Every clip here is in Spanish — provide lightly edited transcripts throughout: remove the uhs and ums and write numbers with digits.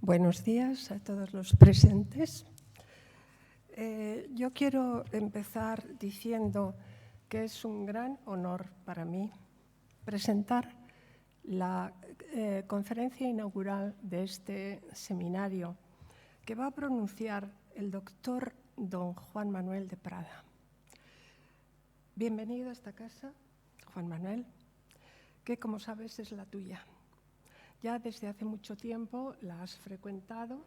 Buenos días a todos los presentes. Yo quiero empezar diciendo que es un gran honor para mí presentar la conferencia inaugural de este seminario que va a pronunciar el doctor don Juan Manuel de Prada. Bienvenido a esta casa, Juan Manuel, que como sabes es la tuya. Ya desde hace mucho tiempo la has frecuentado,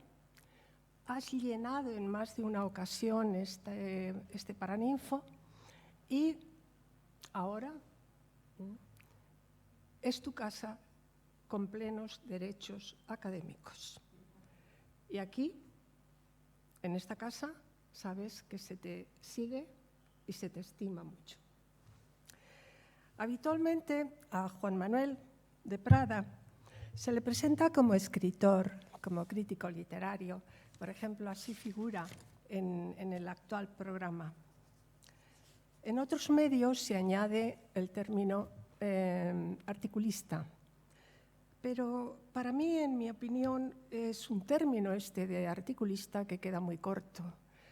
has llenado en más de una ocasión este Paraninfo y ahora es tu casa con plenos derechos académicos. Y aquí, en esta casa, sabes que se te sigue y se te estima mucho. Habitualmente a Juan Manuel de Prada se le presenta como escritor, como crítico literario. Por ejemplo, así figura en el actual programa. En otros medios se añade el término articulista. Pero para mí, en mi opinión, es un término este de articulista que queda muy corto,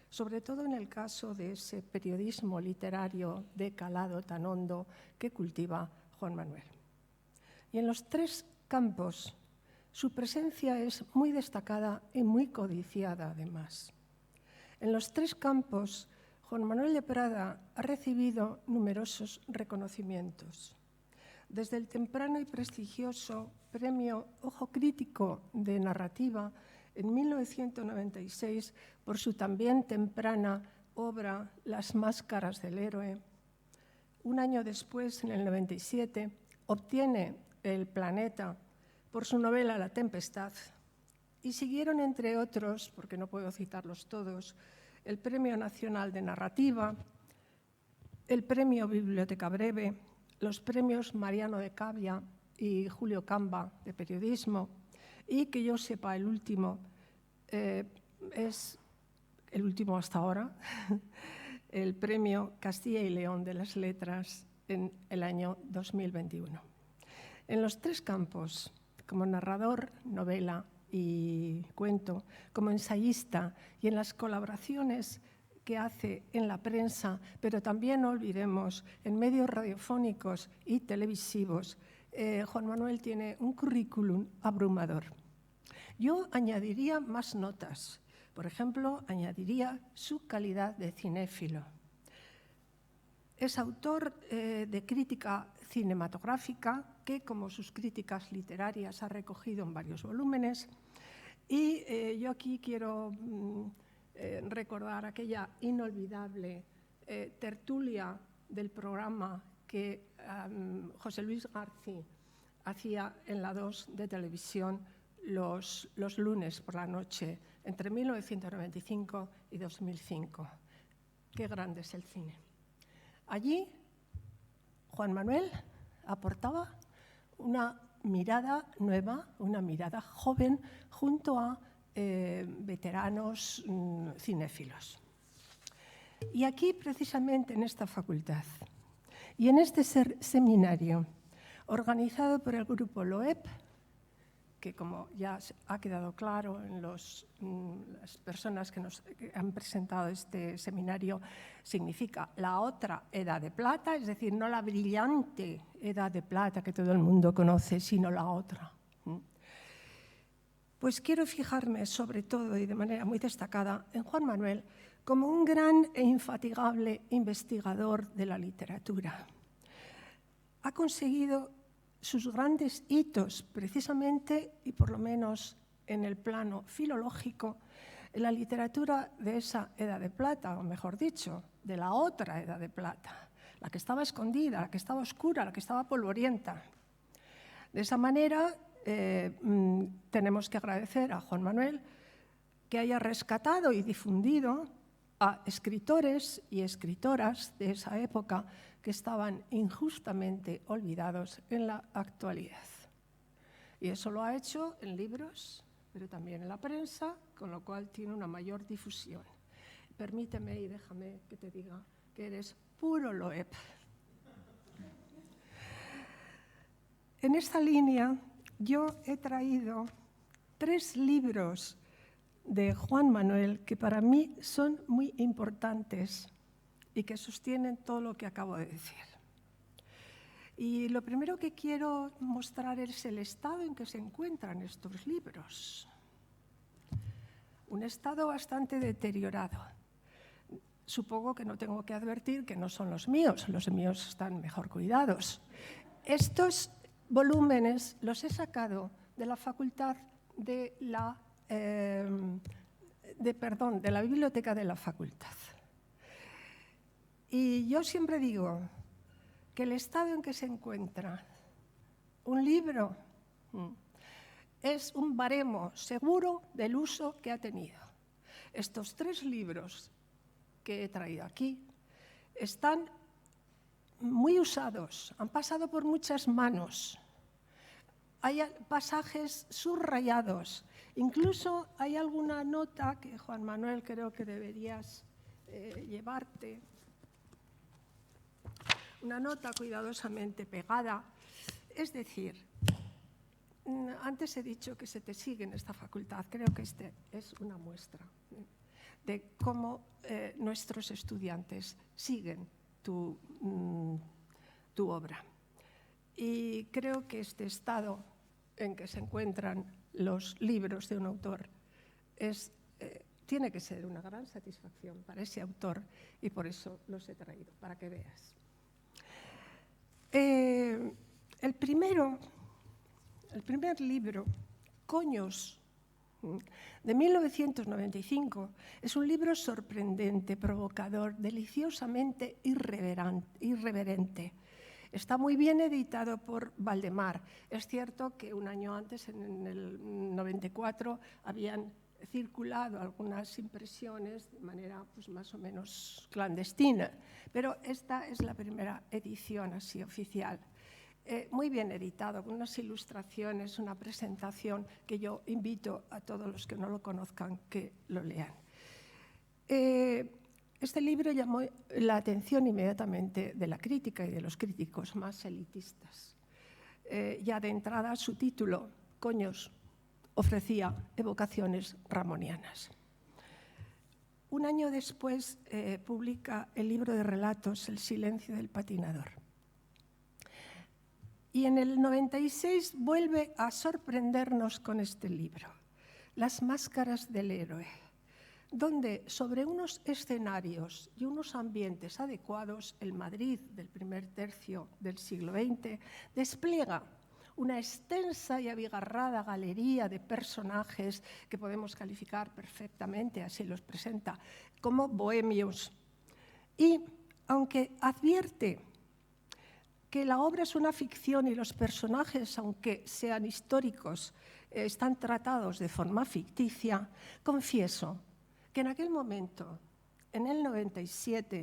sobre todo en el caso de ese periodismo literario de calado tan hondo que cultiva Juan Manuel. Y en los tres campos, su presencia es muy destacada y muy codiciada, además. En los tres campos, Juan Manuel de Prada ha recibido numerosos reconocimientos. Desde el temprano y prestigioso Premio Ojo Crítico de Narrativa en 1996 por su también temprana obra Las Máscaras del Héroe. Un año después, en el 97, obtiene el Planeta por su novela La Tempestad, y siguieron, entre otros, porque no puedo citarlos todos, el Premio Nacional de Narrativa, el Premio Biblioteca Breve, los premios Mariano de Cavia y Julio Camba de Periodismo, y que yo sepa, el último es el último hasta ahora, el Premio Castilla y León de las Letras en el año 2021. En los tres campos, como narrador, novela y cuento, como ensayista y en las colaboraciones que hace en la prensa, pero también no olvidemos en medios radiofónicos y televisivos, Juan Manuel tiene un currículum abrumador. Yo añadiría más notas. Por ejemplo, añadiría su calidad de cinéfilo. Es autor de crítica cinematográfica que, como sus críticas literarias, ha recogido en varios volúmenes. Y yo aquí quiero recordar aquella inolvidable tertulia del programa que José Luis García hacía en la 2 de televisión los lunes por la noche, entre 1995 y 2005. Qué grande es el cine. Allí, Juan Manuel aportaba una mirada nueva, una mirada joven, junto a veteranos cinéfilos. Y aquí, precisamente en esta facultad, y en este seminario, organizado por el grupo LOEP, que como ya ha quedado claro en las personas que nos han presentado este seminario, significa la otra edad de plata, es decir, no la brillante edad de plata que todo el mundo conoce, sino la otra. Pues quiero fijarme sobre todo y de manera muy destacada en Juan Manuel como un gran e infatigable investigador de la literatura. Ha conseguido sus grandes hitos, precisamente, y por lo menos en el plano filológico, en la literatura de esa edad de plata, o mejor dicho, de la otra edad de plata, la que estaba escondida, la que estaba oscura, la que estaba polvorienta. De esa manera, tenemos que agradecer a Juan Manuel que haya rescatado y difundido a escritores y escritoras de esa época que estaban injustamente olvidados en la actualidad. Y eso lo ha hecho en libros, pero también en la prensa, con lo cual tiene una mayor difusión. Permíteme y déjame que te diga que eres puro LOEP. En esta línea yo he traído 3 libros de Juan Manuel que para mí son muy importantes y que sostienen todo lo que acabo de decir. Y lo primero que quiero mostrar es el estado en que se encuentran estos libros. Un estado bastante deteriorado. Supongo que no tengo que advertir que no son los míos están mejor cuidados. Estos volúmenes los he sacado de la facultad de la biblioteca de la facultad. Y yo siempre digo que el estado en que se encuentra un libro es un baremo seguro del uso que ha tenido. Estos 3 libros que he traído aquí están muy usados, han pasado por muchas manos. Hay pasajes subrayados, incluso hay alguna nota que, Juan Manuel, creo que deberías llevarte, una nota cuidadosamente pegada. Es decir, antes he dicho que se te sigue en esta facultad, creo que este es una muestra de cómo nuestros estudiantes siguen tu obra. Y creo que este estado en que se encuentran los libros de un autor tiene que ser una gran satisfacción para ese autor y por eso los he traído, para que veas. El primer libro, Coños, de 1995, es un libro sorprendente, provocador, deliciosamente irreverente. Está muy bien editado por Valdemar. Es cierto que un año antes, en el 94, habían circulado algunas impresiones de manera pues, más o menos clandestina, pero esta es la primera edición así oficial. Muy bien editado, con unas ilustraciones, una presentación que yo invito a todos los que no lo conozcan que lo lean. Este libro llamó la atención inmediatamente de la crítica y de los críticos más elitistas. Ya de entrada su título, Coños, ofrecía evocaciones ramonianas. Un año después publica el libro de relatos El silencio del patinador. Y en el 96 vuelve a sorprendernos con este libro, Las máscaras del héroe, donde sobre unos escenarios y unos ambientes adecuados, el Madrid del primer tercio del siglo XX despliega una extensa y abigarrada galería de personajes que podemos calificar perfectamente, así los presenta, como bohemios. Y aunque advierte que la obra es una ficción y los personajes, aunque sean históricos, están tratados de forma ficticia, confieso que en aquel momento, en el 96,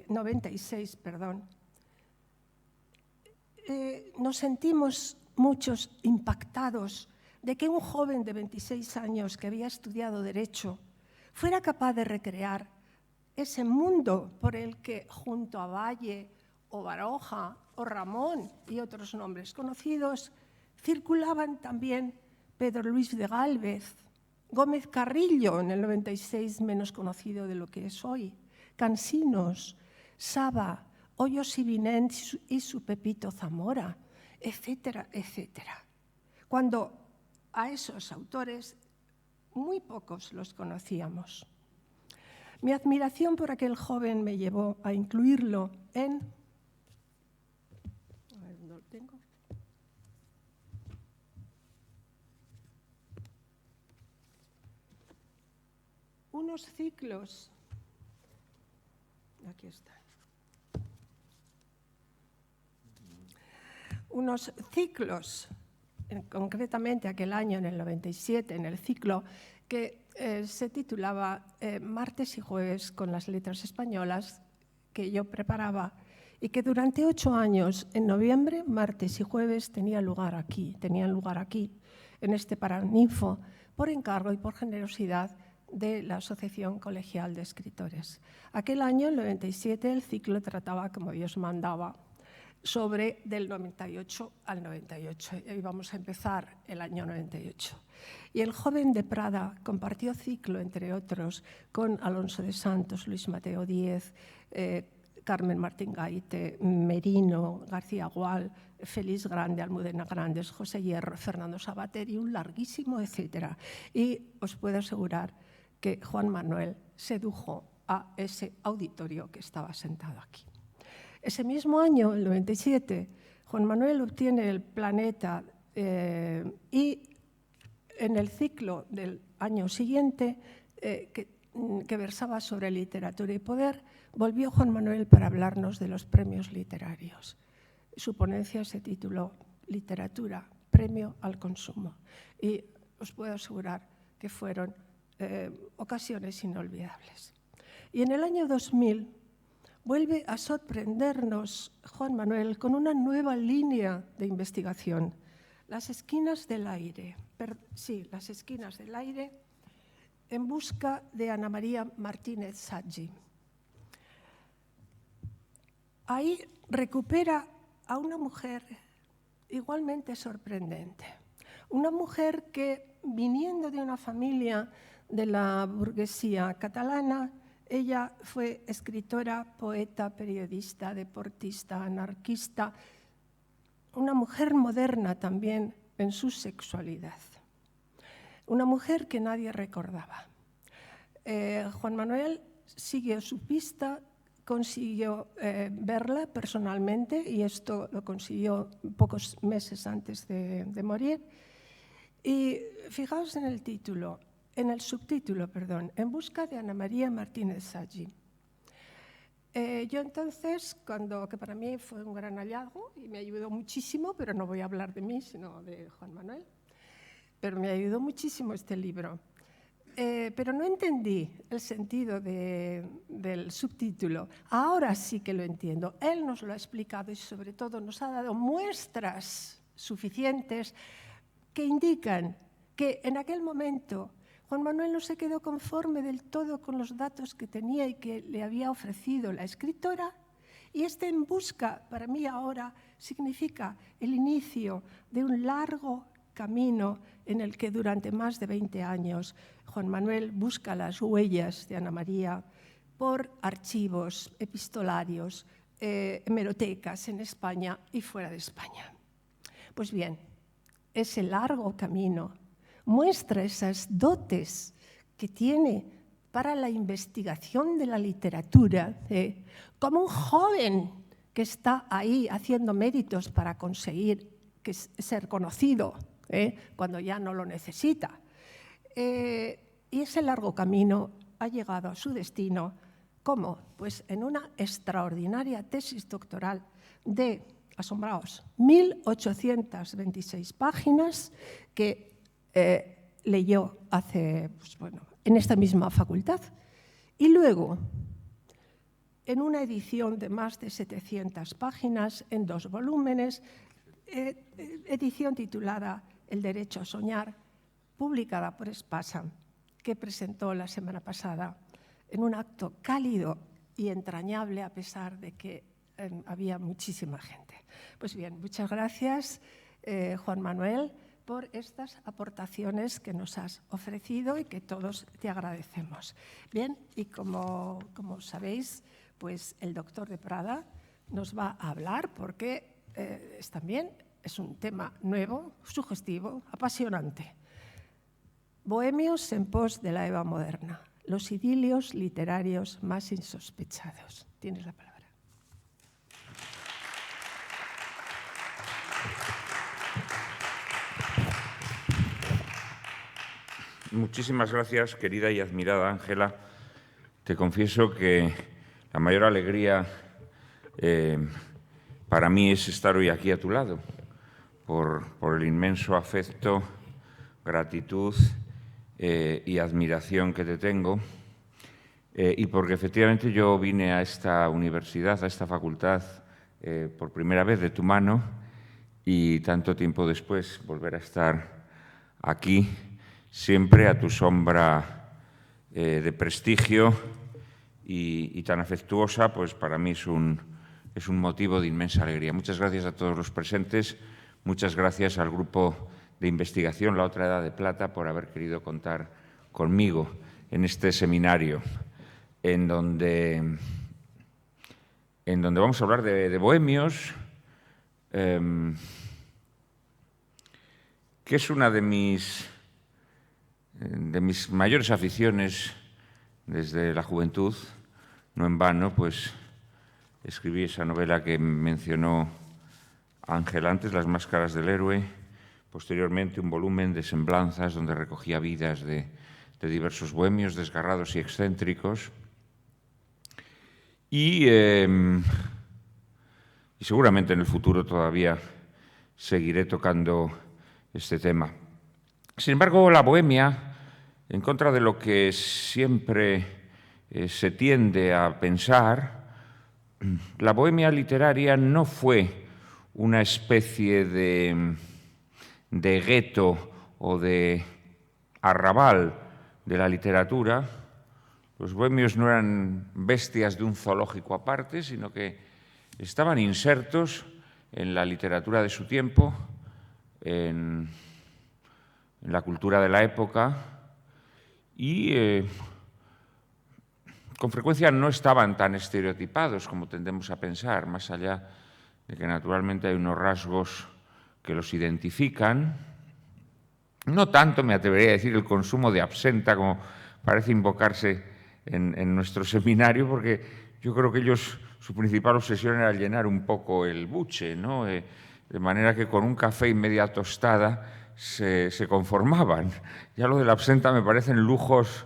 nos sentimos muchos impactados de que un joven de 26 años que había estudiado Derecho fuera capaz de recrear ese mundo por el que junto a Valle o Baroja o Ramón y otros nombres conocidos circulaban también Pedro Luis de Gálvez, Gómez Carrillo, en el 96 menos conocido de lo que es hoy, Cansinos, Saba, Hoyos y Vinent y su Pepito Zamora, etcétera, etcétera. Cuando a esos autores muy pocos los conocíamos. Mi admiración por aquel joven me llevó a incluirlo en... A ver, ¿no lo tengo? Unos ciclos... Aquí está. Unos ciclos, concretamente aquel año, en el 97, en el ciclo que se titulaba Martes y Jueves con las letras españolas, que yo preparaba y que durante 8 años, en noviembre, martes y jueves, tenían lugar aquí, en este Paraninfo, por encargo y por generosidad de la Asociación Colegial de Escritores. Aquel año, el 97, el ciclo trataba, como Dios mandaba, sobre del 98 al 98. Y vamos a empezar el año 98. Y el joven de Prada compartió ciclo, entre otros, con Alonso de Santos, Luis Mateo Díez, Carmen Martín Gaite, Merino, García Gual, Félix Grande, Almudena Grandes, José Hierro, Fernando Sabater y un larguísimo etcétera. Y os puedo asegurar que Juan Manuel sedujo a ese auditorio que estaba sentado aquí. Ese mismo año, el 97, Juan Manuel obtiene el Planeta y en el ciclo del año siguiente, que versaba sobre literatura y poder, volvió Juan Manuel para hablarnos de los premios literarios. Su ponencia se tituló Literatura, premio al consumo. Y os puedo asegurar que fueron ocasiones inolvidables. Y en el año 2000 vuelve a sorprendernos Juan Manuel con una nueva línea de investigación, Las esquinas del aire. Las esquinas del aire, en busca de Ana María Martínez Saggi. Ahí recupera a una mujer igualmente sorprendente, una mujer que, viniendo de una familia de la burguesía catalana, ella fue escritora, poeta, periodista, deportista, anarquista, una mujer moderna también en su sexualidad, una mujer que nadie recordaba. Juan Manuel siguió su pista, consiguió verla personalmente, y esto lo consiguió pocos meses antes de morir. Y fijaos en el título, en el subtítulo, perdón, En busca de Ana María Martínez Saggi. Yo entonces, que para mí fue un gran hallazgo y me ayudó muchísimo, pero no voy a hablar de mí, sino de Juan Manuel, pero me ayudó muchísimo este libro. Pero no entendí el sentido del subtítulo. Ahora sí que lo entiendo. Él nos lo ha explicado y sobre todo nos ha dado muestras suficientes que indican que en aquel momento Juan Manuel no se quedó conforme del todo con los datos que tenía y que le había ofrecido la escritora, y este En busca, para mí ahora, significa el inicio de un largo camino en el que durante más de 20 años Juan Manuel busca las huellas de Ana María por archivos epistolarios, hemerotecas en España y fuera de España. Pues bien, ese largo camino muestra esas dotes que tiene para la investigación de la literatura, como un joven que está ahí haciendo méritos para conseguir ser conocido cuando ya no lo necesita. Y ese largo camino ha llegado a su destino. ¿Cómo? Pues en una extraordinaria tesis doctoral de, asombraos, 1.826 páginas que leyó en esta misma facultad, y luego en una edición de más de 700 páginas en 2 volúmenes, edición titulada El derecho a soñar, publicada por Espasa, que presentó la semana pasada en un acto cálido y entrañable a pesar de que había muchísima gente. Pues bien, muchas gracias, Juan Manuel, por estas aportaciones que nos has ofrecido y que todos te agradecemos. Bien, y como sabéis, pues el doctor de Prada nos va a hablar porque también es un tema nuevo, sugestivo, apasionante. Bohemios en pos de la Eva moderna, los idilios literarios más insospechados. Tienes la palabra. Muchísimas gracias, querida y admirada Ángela. Te confieso que la mayor alegría para mí es estar hoy aquí a tu lado, por el inmenso afecto, gratitud y admiración que te tengo, y porque efectivamente yo vine a esta universidad, a esta facultad, por primera vez de tu mano, y tanto tiempo después volver a estar aquí, siempre a tu sombra de prestigio y tan afectuosa, pues para mí es un es un motivo de inmensa alegría. Muchas gracias a todos los presentes, muchas gracias al grupo de investigación La Otra Edad de Plata por haber querido contar conmigo en este seminario en donde vamos a hablar de bohemios, que es una de mis mayores aficiones desde la juventud. No en vano, pues escribí esa novela que mencionó Ángel antes, Las máscaras del héroe, posteriormente un volumen de semblanzas donde recogía vidas de diversos bohemios desgarrados y excéntricos. Y seguramente en el futuro todavía seguiré tocando este tema. Sin embargo, la bohemia, en contra de lo que siempre se tiende a pensar, la bohemia literaria no fue una especie de gueto o de arrabal de la literatura. Los bohemios no eran bestias de un zoológico aparte, sino que estaban insertos en la literatura de su tiempo, en la cultura de la época y con frecuencia no estaban tan estereotipados como tendemos a pensar, más allá de que naturalmente hay unos rasgos que los identifican. No tanto, me atrevería a decir, el consumo de absenta como parece invocarse en nuestro seminario, porque yo creo que ellos, su principal obsesión era llenar un poco el buche, ¿no? De manera que con un café y media tostada se conformaban. Ya lo de la absenta me parecen lujos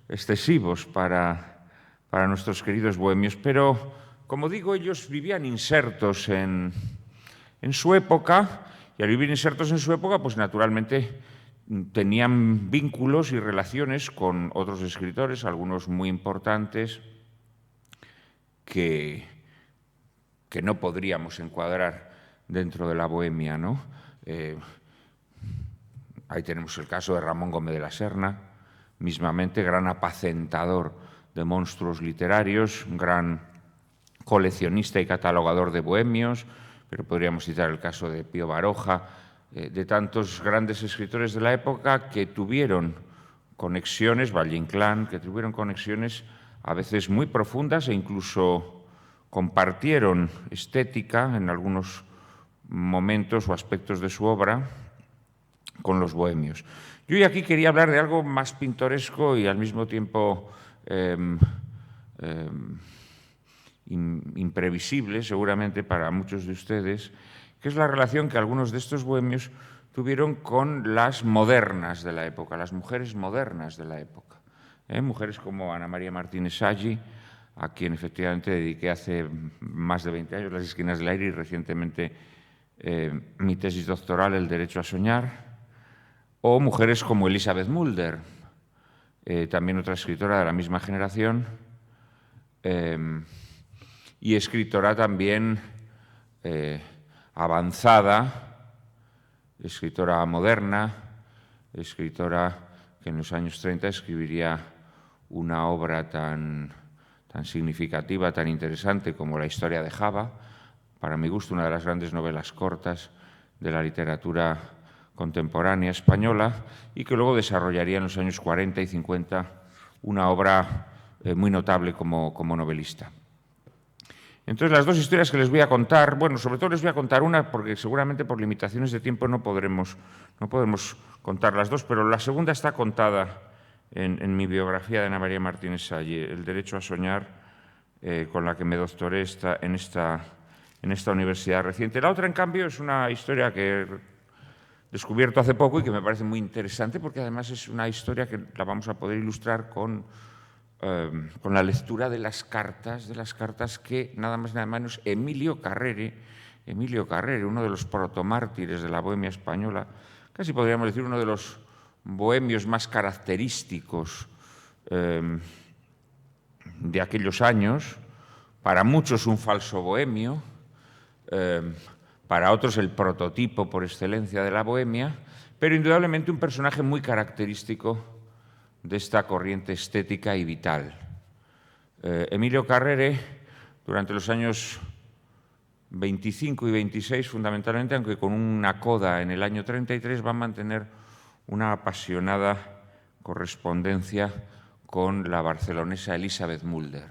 excesivos para nuestros queridos bohemios, pero, como digo, ellos vivían insertos en su época, y al vivir insertos en su época, pues naturalmente tenían vínculos y relaciones con otros escritores, algunos muy importantes, que no podríamos encuadrar dentro de la bohemia, ¿no? Ahí tenemos el caso de Ramón Gómez de la Serna, mismamente gran apacentador de monstruos literarios, gran coleccionista y catalogador de bohemios, pero podríamos citar el caso de Pío Baroja, de tantos grandes escritores de la época que tuvieron conexiones, Valle Inclán, que tuvieron conexiones a veces muy profundas e incluso compartieron estética en algunos momentos o aspectos de su obra con los bohemios. Yo hoy aquí quería hablar de algo más pintoresco y al mismo tiempo imprevisible, seguramente para muchos de ustedes, que es la relación que algunos de estos bohemios tuvieron con las modernas de la época, las mujeres modernas de la época. Mujeres como Ana María Martínez Saggi, a quien efectivamente dediqué hace más de 20 años Las esquinas del aire y recientemente mi tesis doctoral, El derecho a soñar, o mujeres como Elizabeth Mulder, también otra escritora de la misma generación, y escritora también avanzada, escritora moderna, escritora que en los años 30 escribiría una obra tan significativa, tan interesante como La historia de Java, para mi gusto una de las grandes novelas cortas de la literatura contemporánea española, y que luego desarrollaría en los años 40 y 50 una obra muy notable como novelista. Entonces, las dos historias que les voy a contar, bueno, sobre todo les voy a contar una porque seguramente por limitaciones de tiempo no podemos contar las dos, pero la segunda está contada en mi biografía de Ana María Martínez Saggi, El derecho a soñar, con la que me doctoré en esta universidad reciente. La otra, en cambio, es una historia que he descubierto hace poco y que me parece muy interesante porque además es una historia que la vamos a poder ilustrar con la lectura de las cartas que nada más y nada menos Emilio Carrere, uno de los protomártires de la bohemia española, casi podríamos decir uno de los bohemios más característicos de aquellos años, para muchos un falso bohemio, para otros el prototipo por excelencia de la bohemia, pero indudablemente un personaje muy característico de esta corriente estética y vital. Emilio Carrere durante los años 25 y 26 fundamentalmente, aunque con una coda en el año 33, va a mantener una apasionada correspondencia con la barcelonesa Elisabeth Mulder.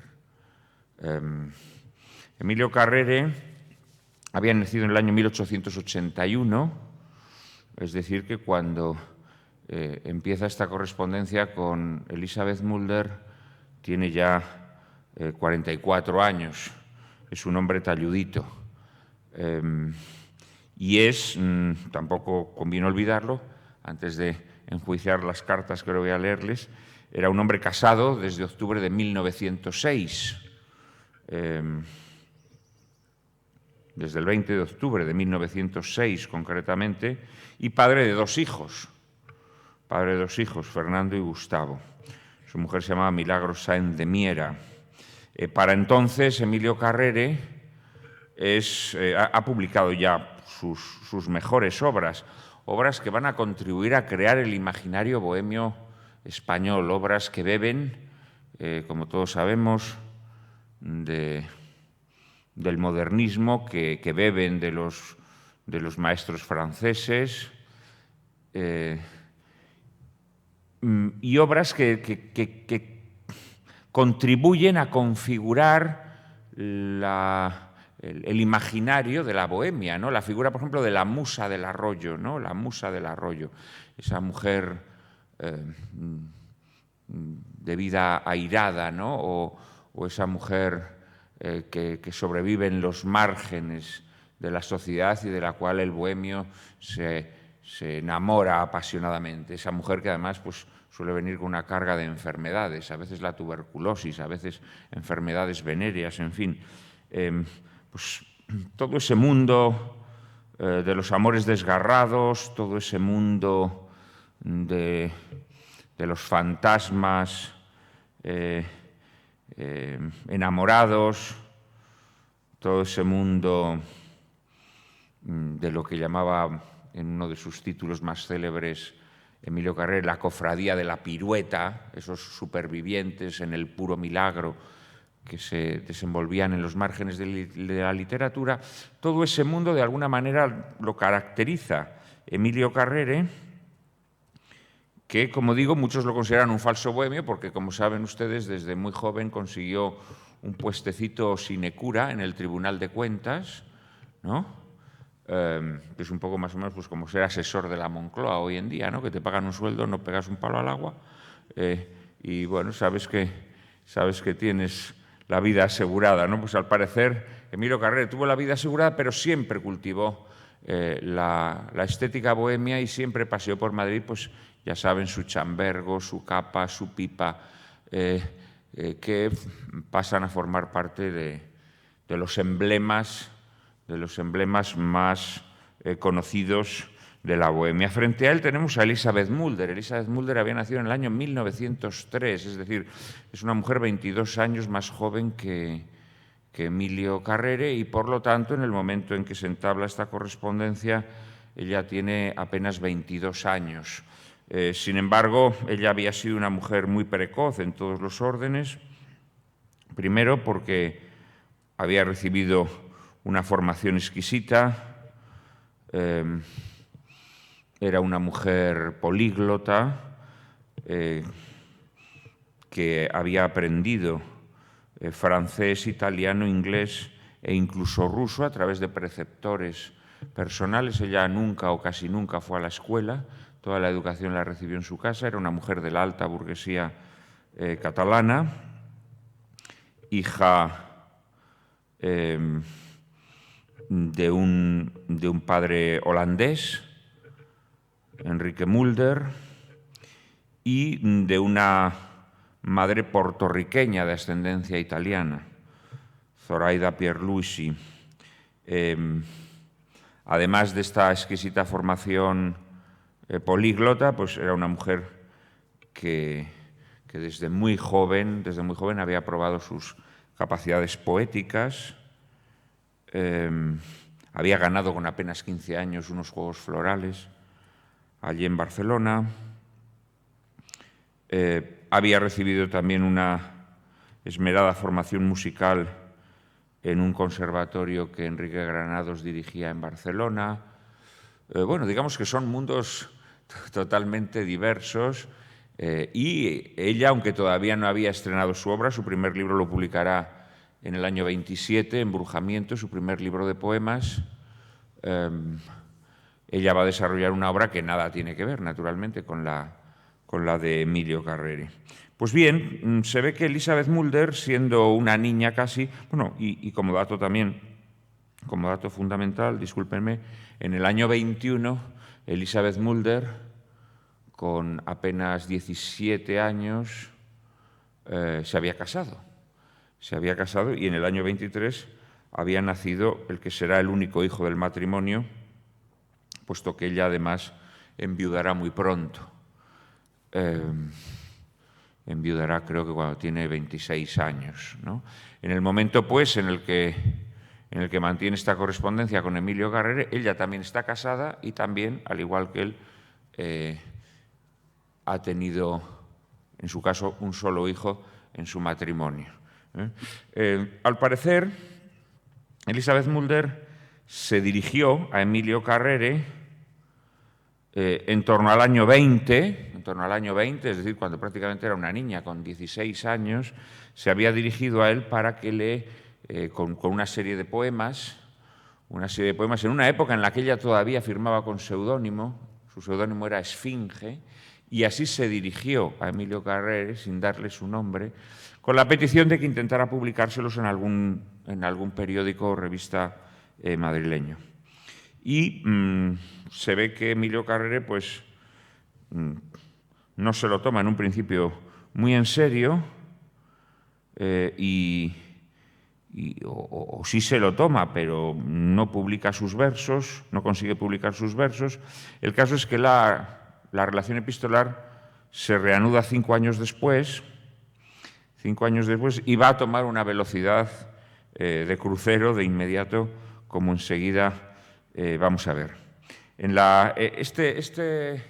Emilio Carrere había nacido en el año 1881, es decir, que cuando empieza esta correspondencia con Elisabeth Mulder tiene ya 44 años, es un hombre talludito. Y es, tampoco conviene olvidarlo, antes de enjuiciar las cartas que ahora voy a leerles, era un hombre casado desde octubre de 1906, desde el 20 de octubre de 1906 concretamente, y padre de dos hijos, Fernando y Gustavo. Su mujer se llamaba Milagros Sáenz de Miera. Para entonces, Emilio Carrere ha publicado ya sus mejores obras que van a contribuir a crear el imaginario bohemio español, obras que beben, como todos sabemos, del modernismo, que beben de los maestros franceses, y obras que contribuyen a configurar el imaginario de la bohemia, ¿no? La figura, por ejemplo, de la musa del Arroyo, ¿no? La musa del Arroyo, esa mujer de vida airada, ¿no? O esa mujer que sobrevive en los márgenes de la sociedad y de la cual el bohemio se enamora apasionadamente. Esa mujer que además pues, suele venir con una carga de enfermedades, a veces la tuberculosis, a veces enfermedades venéreas, en fin. Pues, todo ese mundo de los amores desgarrados, todo ese mundo de los fantasmas enamorados, todo ese mundo de lo que llamaba en uno de sus títulos más célebres Emilio Carrere, la cofradía de la pirueta, esos supervivientes en el puro milagro que se desenvolvían en los márgenes de la literatura, todo ese mundo de alguna manera lo caracteriza Emilio Carrere, que, como digo, muchos lo consideran un falso bohemio porque, como saben ustedes, desde muy joven consiguió un puestecito sinecura en el Tribunal de Cuentas, ¿no? Que es un poco más o menos pues, como ser asesor de la Moncloa hoy en día, ¿no? Que te pagan un sueldo, no pegas un palo al agua y, bueno, sabes que tienes la vida asegurada, ¿no? Pues al parecer Emilio Carrere tuvo la vida asegurada, pero siempre cultivó la estética bohemia y siempre paseó por Madrid, pues ya saben, su chambergo, su capa, su pipa, que pasan a formar parte de los emblemas más conocidos de la bohemia. Frente a él tenemos a Elisabeth Mulder. Elisabeth Mulder había nacido en el año 1903, es decir, es una mujer 22 años más joven que Emilio Carrere y, por lo tanto, en el momento en que se entabla esta correspondencia, ella tiene apenas 22 años. Sin embargo, ella había sido una mujer muy precoz en todos los órdenes, primero porque había recibido una formación exquisita, era una mujer políglota que había aprendido francés, italiano, inglés e incluso ruso a través de preceptores personales. Ella nunca o casi nunca fue a la escuela, toda la educación la recibió en su casa, era una mujer de la alta burguesía catalana, hija de un padre holandés, Enrique Mulder, y de una madre puertorriqueña de ascendencia italiana, Zoraida Pierluisi. Además de esta exquisita formación políglota, pues era una mujer que desde muy joven había probado sus capacidades poéticas, había ganado con apenas 15 años unos Juegos Florales allí en Barcelona, había recibido también una esmerada formación musical en un conservatorio que Enrique Granados dirigía en Barcelona. Bueno, digamos que son mundos totalmente diversos, y ella, aunque todavía no había estrenado su obra, su primer libro lo publicará en el año 27, Embrujamiento, su primer libro de poemas. Ella va a desarrollar una obra que nada tiene que ver, naturalmente, con la de Emilio Carrere. Pues bien, se ve que Elizabeth Mulder, siendo una niña casi, bueno, y como dato también, como dato fundamental, discúlpenme, en el año 21, Elizabeth Mulder, con apenas 17 años, se había casado. Se había casado y en el año 23 había nacido el que será el único hijo del matrimonio, puesto que ella además enviudará muy pronto. Enviudará creo que cuando tiene 26 años, ¿no? En el momento pues en el que mantiene esta correspondencia con Emilio Carrere, ella también está casada y también, al igual que él, ha tenido, en su caso, un solo hijo en su matrimonio. Al parecer, Elizabeth Mulder se dirigió a Emilio Carrere en torno al año 20, es decir, cuando prácticamente era una niña, con 16 años, se había dirigido a él para que con una serie de poemas, en una época en la que ella todavía firmaba con seudónimo, su seudónimo era Esfinge, y así se dirigió a Emilio Carrere, sin darle su nombre, con la petición de que intentara publicárselos en algún periódico o revista madrileño. Y se ve que Emilio Carrere pues, no se lo toma en un principio muy en serio, o sí se lo toma, pero no publica sus versos, no consigue publicar sus versos. El caso es que la relación epistolar se reanuda 5 años después, y va a tomar una velocidad de crucero de inmediato, como enseguida vamos a ver. Este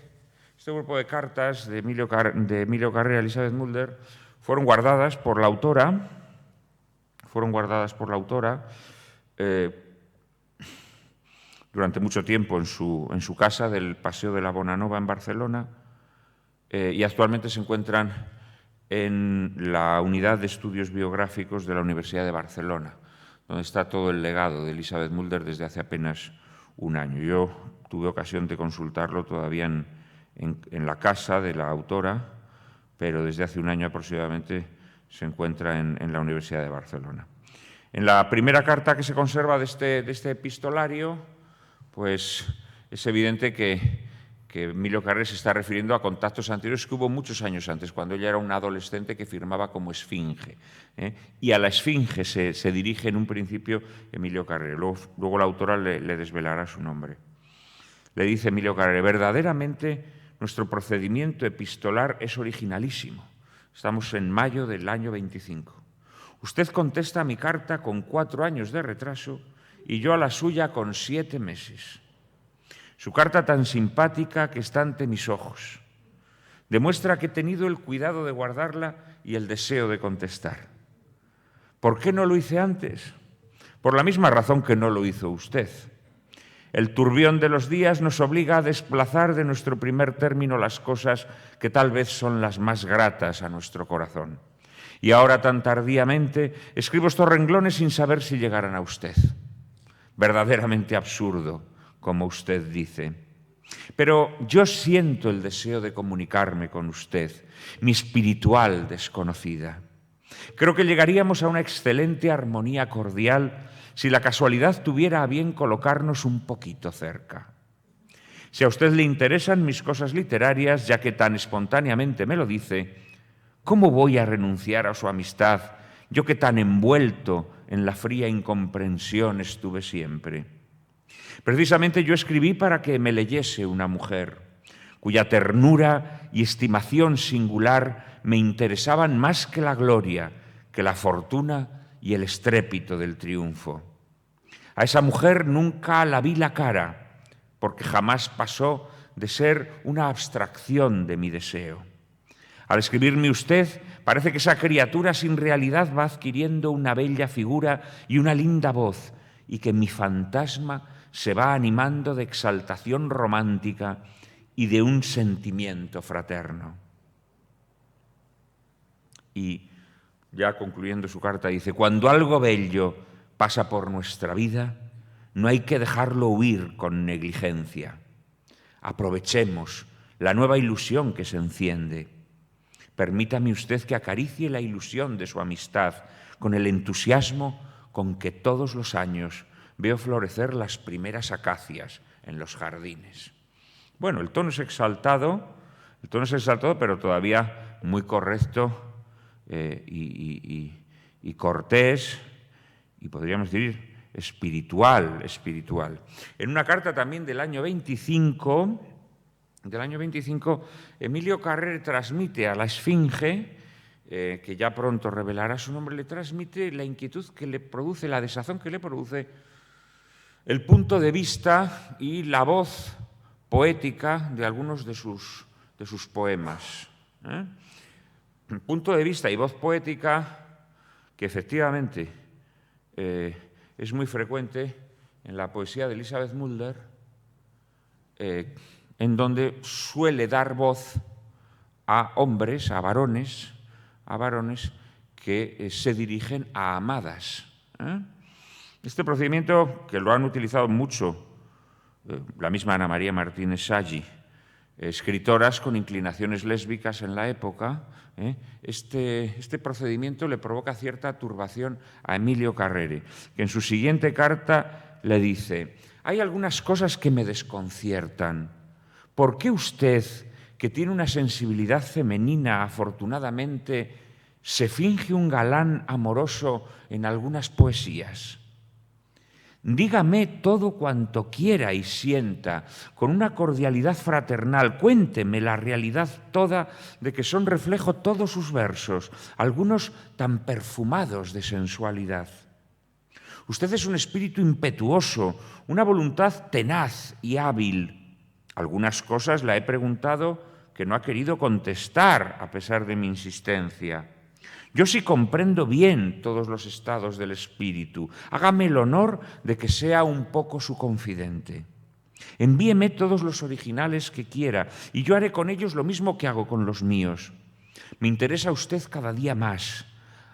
grupo de cartas de Emilio Carrere a Elizabeth Mulder fueron guardadas por la autora, durante mucho tiempo en su casa del Paseo de la Bonanova en Barcelona, y actualmente se encuentran en la Unidad de Estudios Biográficos de la Universidad de Barcelona, donde está todo el legado de Elizabeth Mulder desde hace apenas un año. Yo tuve ocasión de consultarlo todavía en la casa de la autora, pero desde hace un año aproximadamente se encuentra en la Universidad de Barcelona. En la primera carta que se conserva de este epistolario, pues es evidente que Emilio Carrere se está refiriendo a contactos anteriores que hubo muchos años antes, cuando ella era una adolescente que firmaba como Esfinge. Y a la Esfinge se dirige en un principio Emilio Carrere. Luego la autora le desvelará su nombre. Le dice Emilio Carrere: verdaderamente nuestro procedimiento epistolar es originalísimo. Estamos en mayo del año 25. Usted contesta a mi carta con 4 años de retraso y yo a la suya con 7 meses. Su carta tan simpática que está ante mis ojos demuestra que he tenido el cuidado de guardarla y el deseo de contestar. ¿Por qué no lo hice antes? Por la misma razón que no lo hizo usted. El turbión de los días nos obliga a desplazar de nuestro primer término las cosas que tal vez son las más gratas a nuestro corazón. Y ahora tan tardíamente escribo estos renglones sin saber si llegarán a usted. Verdaderamente absurdo, como usted dice. Pero yo siento el deseo de comunicarme con usted, mi espiritual desconocida. Creo que llegaríamos a una excelente armonía cordial si la casualidad tuviera a bien colocarnos un poquito cerca. Si a usted le interesan mis cosas literarias, ya que tan espontáneamente me lo dice, ¿cómo voy a renunciar a su amistad, yo que tan envuelto en la fría incomprensión estuve siempre? Precisamente yo escribí para que me leyese una mujer, cuya ternura y estimación singular me interesaban más que la gloria, que la fortuna y el estrépito del triunfo. A esa mujer nunca la vi la cara, porque jamás pasó de ser una abstracción de mi deseo. Al escribirme usted, Parece que esa criatura sin realidad va adquiriendo una bella figura y una linda voz, y que mi fantasma se va animando de exaltación romántica y de un sentimiento fraterno. Y ya concluyendo su carta dice: cuando algo bello pasa por nuestra vida, no hay que dejarlo huir con negligencia. Aprovechemos la nueva ilusión que se enciende. Permítame usted que acaricie la ilusión de su amistad con el entusiasmo con que todos los años veo florecer las primeras acacias en los jardines. Bueno, el tono es exaltado, pero todavía muy correcto y cortés, y podríamos decir espiritual. En una carta también del año 25, Emilio Carrere transmite a la Esfinge, que ya pronto revelará su nombre, le transmite la inquietud que le produce, la desazón que le produce el punto de vista y la voz poética de algunos de sus poemas. Punto de vista y voz poética que efectivamente es muy frecuente en la poesía de Elizabeth Mulder, en donde suele dar voz a hombres, a varones que se dirigen a amadas. Este procedimiento, que lo han utilizado mucho la misma Ana María Martínez Saggi, escritoras con inclinaciones lésbicas en la época, este procedimiento le provoca cierta turbación a Emilio Carrere, que en su siguiente carta le dice: hay algunas cosas que me desconciertan. ¿Por qué usted, que tiene una sensibilidad femenina afortunadamente, se finge un galán amoroso en algunas poesías? Dígame todo cuanto quiera y sienta, con una cordialidad fraternal. Cuénteme la realidad toda de que son reflejo todos sus versos, algunos tan perfumados de sensualidad. Usted es un espíritu impetuoso, una voluntad tenaz y hábil. Algunas cosas la he preguntado que no ha querido contestar a pesar de mi insistencia. Yo sí comprendo bien todos los estados del espíritu. Hágame el honor de que sea un poco su confidente. Envíeme todos los originales que quiera y yo haré con ellos lo mismo que hago con los míos. Me interesa usted cada día más,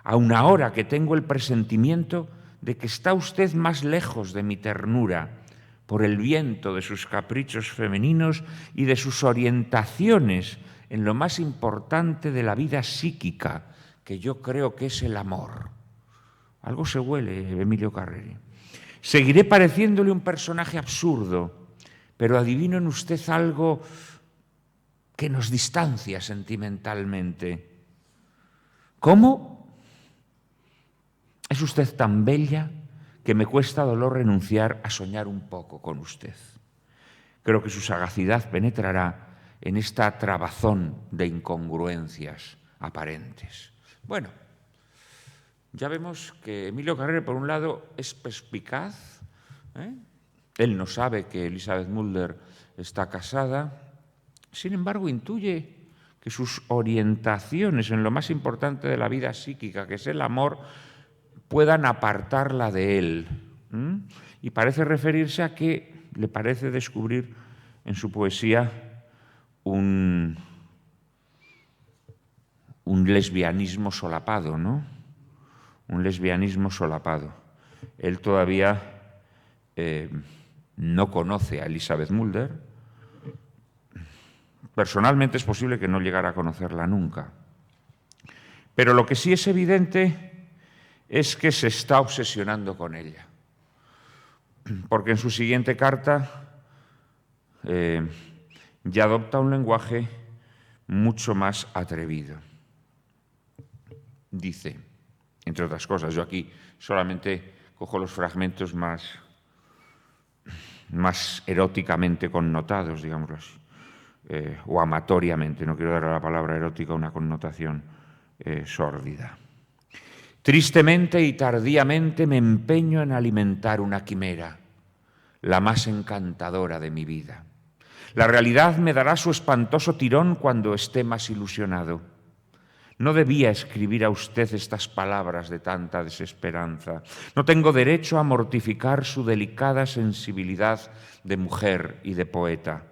aun ahora que tengo el presentimiento de que está usted más lejos de mi ternura, por el viento de sus caprichos femeninos y de sus orientaciones en lo más importante de la vida psíquica, que yo creo que es el amor. Algo se huele, Emilio Carrere. Seguiré pareciéndole un personaje absurdo, pero adivino en usted algo que nos distancia sentimentalmente. ¿Cómo? Es usted tan bella que me cuesta dolor renunciar a soñar un poco con usted. Creo que su sagacidad penetrará en esta trabazón de incongruencias aparentes. Bueno, ya vemos que Emilio Carrere, por un lado, es perspicaz. Él no sabe que Elizabeth Mulder está casada. Sin embargo, intuye que sus orientaciones en lo más importante de la vida psíquica, que es el amor, puedan apartarla de él. Y parece referirse a que le parece descubrir en su poesía un lesbianismo solapado, ¿no? Un lesbianismo solapado. Él todavía no conoce a Elizabeth Mulder. Personalmente es posible que no llegara a conocerla nunca. Pero lo que sí es evidente es que se está obsesionando con ella. Porque en su siguiente carta ya adopta un lenguaje mucho más atrevido. Dice, entre otras cosas, yo aquí solamente cojo los fragmentos más eróticamente connotados, digámoslo así, o amatoriamente, no quiero dar a la palabra erótica una connotación sórdida. Tristemente y tardíamente me empeño en alimentar una quimera, la más encantadora de mi vida. La realidad me dará su espantoso tirón cuando esté más ilusionado. No debía escribir a usted estas palabras de tanta desesperanza. No tengo derecho a mortificar su delicada sensibilidad de mujer y de poeta.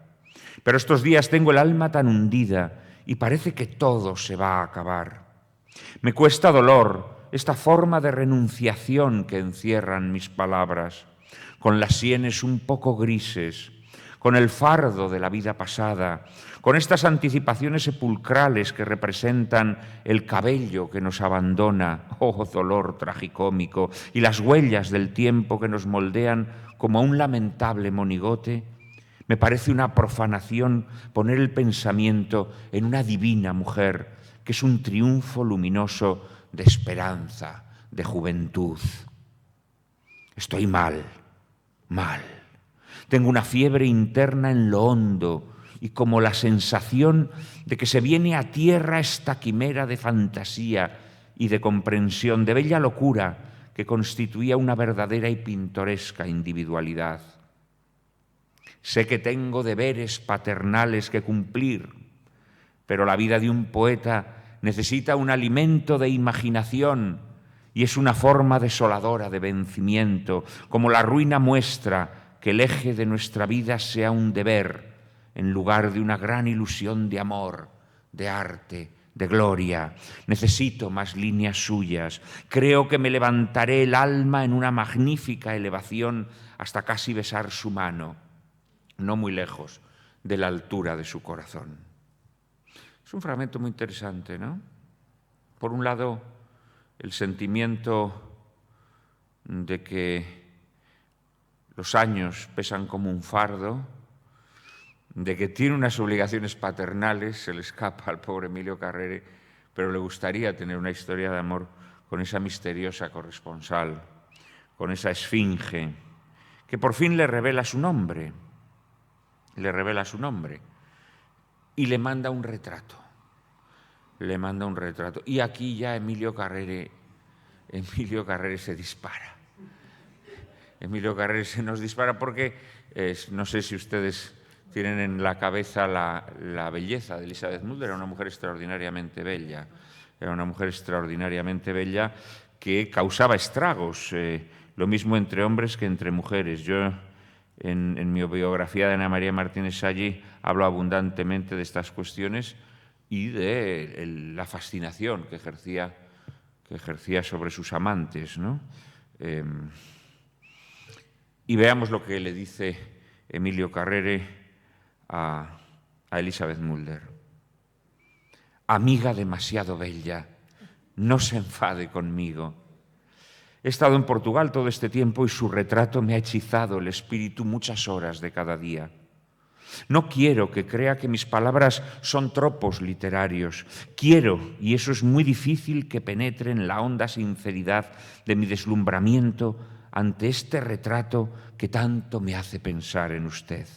Pero estos días tengo el alma tan hundida y parece que todo se va a acabar. Me cuesta dolor esta forma de renunciación que encierran mis palabras, con las sienes un poco grises, con el fardo de la vida pasada, con estas anticipaciones sepulcrales que representan el cabello que nos abandona, oh dolor tragicómico, y las huellas del tiempo que nos moldean como un lamentable monigote. Me parece una profanación poner el pensamiento en una divina mujer, que es un triunfo luminoso de esperanza, de juventud. Estoy mal. Tengo una fiebre interna en lo hondo y como la sensación de que se viene a tierra esta quimera de fantasía y de comprensión, de bella locura que constituía una verdadera y pintoresca individualidad. Sé que tengo deberes paternales que cumplir, pero la vida de un poeta necesita un alimento de imaginación y es una forma desoladora de vencimiento, como la ruina muestra que el eje de nuestra vida sea un deber en lugar de una gran ilusión de amor, de arte, de gloria. Necesito más líneas suyas. Creo que me levantaré el alma en una magnífica elevación hasta casi besar su mano, no muy lejos de la altura de su corazón. Es un fragmento muy interesante, ¿no? Por un lado, el sentimiento de que los años pesan como un fardo, de que tiene unas obligaciones paternales, se le escapa al pobre Emilio Carrere, pero le gustaría tener una historia de amor con esa misteriosa corresponsal, con esa esfinge, que por fin le revela su nombre, y le manda un retrato. Y aquí ya Emilio Carrere se dispara. Emilio Carrere se nos dispara porque, no sé si ustedes tienen en la cabeza la belleza de Elizabeth Mulder. Era una mujer extraordinariamente bella. Que causaba estragos, lo mismo entre hombres que entre mujeres. Yo, en mi biografía de Ana María Martínez Salli, hablo abundantemente de estas cuestiones y de la fascinación que ejercía sobre sus amantes, ¿no? Y veamos lo que le dice Emilio Carrere a Elizabeth Mulder. Amiga demasiado bella, no se enfade conmigo. He estado en Portugal todo este tiempo y su retrato me ha hechizado el espíritu muchas horas de cada día. No quiero que crea que mis palabras son tropos literarios. Quiero, y eso es muy difícil, que penetre en la honda sinceridad de mi deslumbramiento ante este retrato que tanto me hace pensar en usted.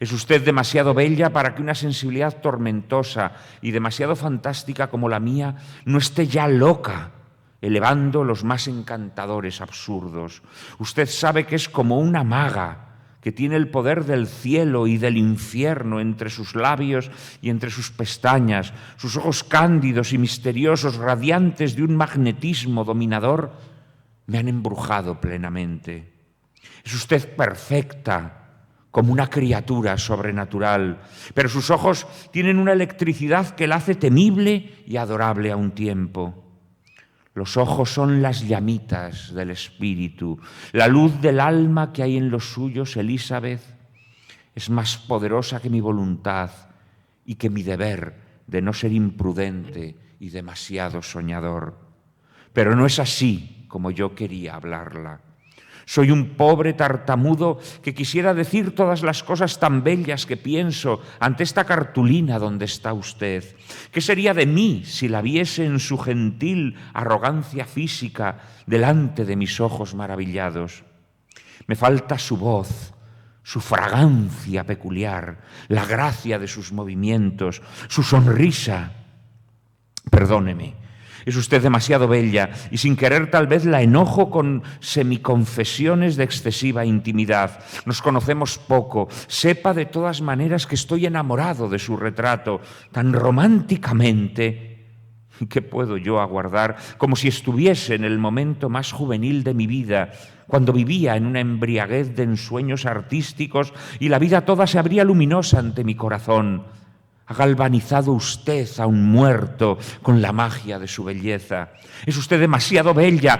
Es usted demasiado bella para que una sensibilidad tormentosa y demasiado fantástica como la mía no esté ya loca, elevando los más encantadores absurdos. Usted sabe que es como una maga que tiene el poder del cielo y del infierno entre sus labios y entre sus pestañas, sus ojos cándidos y misteriosos, radiantes de un magnetismo dominador, me han embrujado plenamente. Es usted perfecta, como una criatura sobrenatural, pero sus ojos tienen una electricidad que la hace temible y adorable a un tiempo. Los ojos son las llamitas del espíritu, la luz del alma que hay en los suyos. Elizabeth es más poderosa que mi voluntad y que mi deber de no ser imprudente y demasiado soñador. Pero no es así como yo quería hablarla. Soy un pobre tartamudo que quisiera decir todas las cosas tan bellas que pienso ante esta cartulina donde está usted. ¿Qué sería de mí si la viese en su gentil arrogancia física delante de mis ojos maravillados? Me falta su voz, su fragancia peculiar, la gracia de sus movimientos, su sonrisa. Perdóneme. Es usted demasiado bella y sin querer tal vez la enojo con semiconfesiones de excesiva intimidad. Nos conocemos poco. Sepa de todas maneras que estoy enamorado de su retrato tan románticamente ¿Qué puedo yo aguardar? Como si estuviese en el momento más juvenil de mi vida, cuando vivía en una embriaguez de ensueños artísticos y la vida toda se abría luminosa ante mi corazón. Ha galvanizado usted a un muerto con la magia de su belleza. Es usted demasiado bella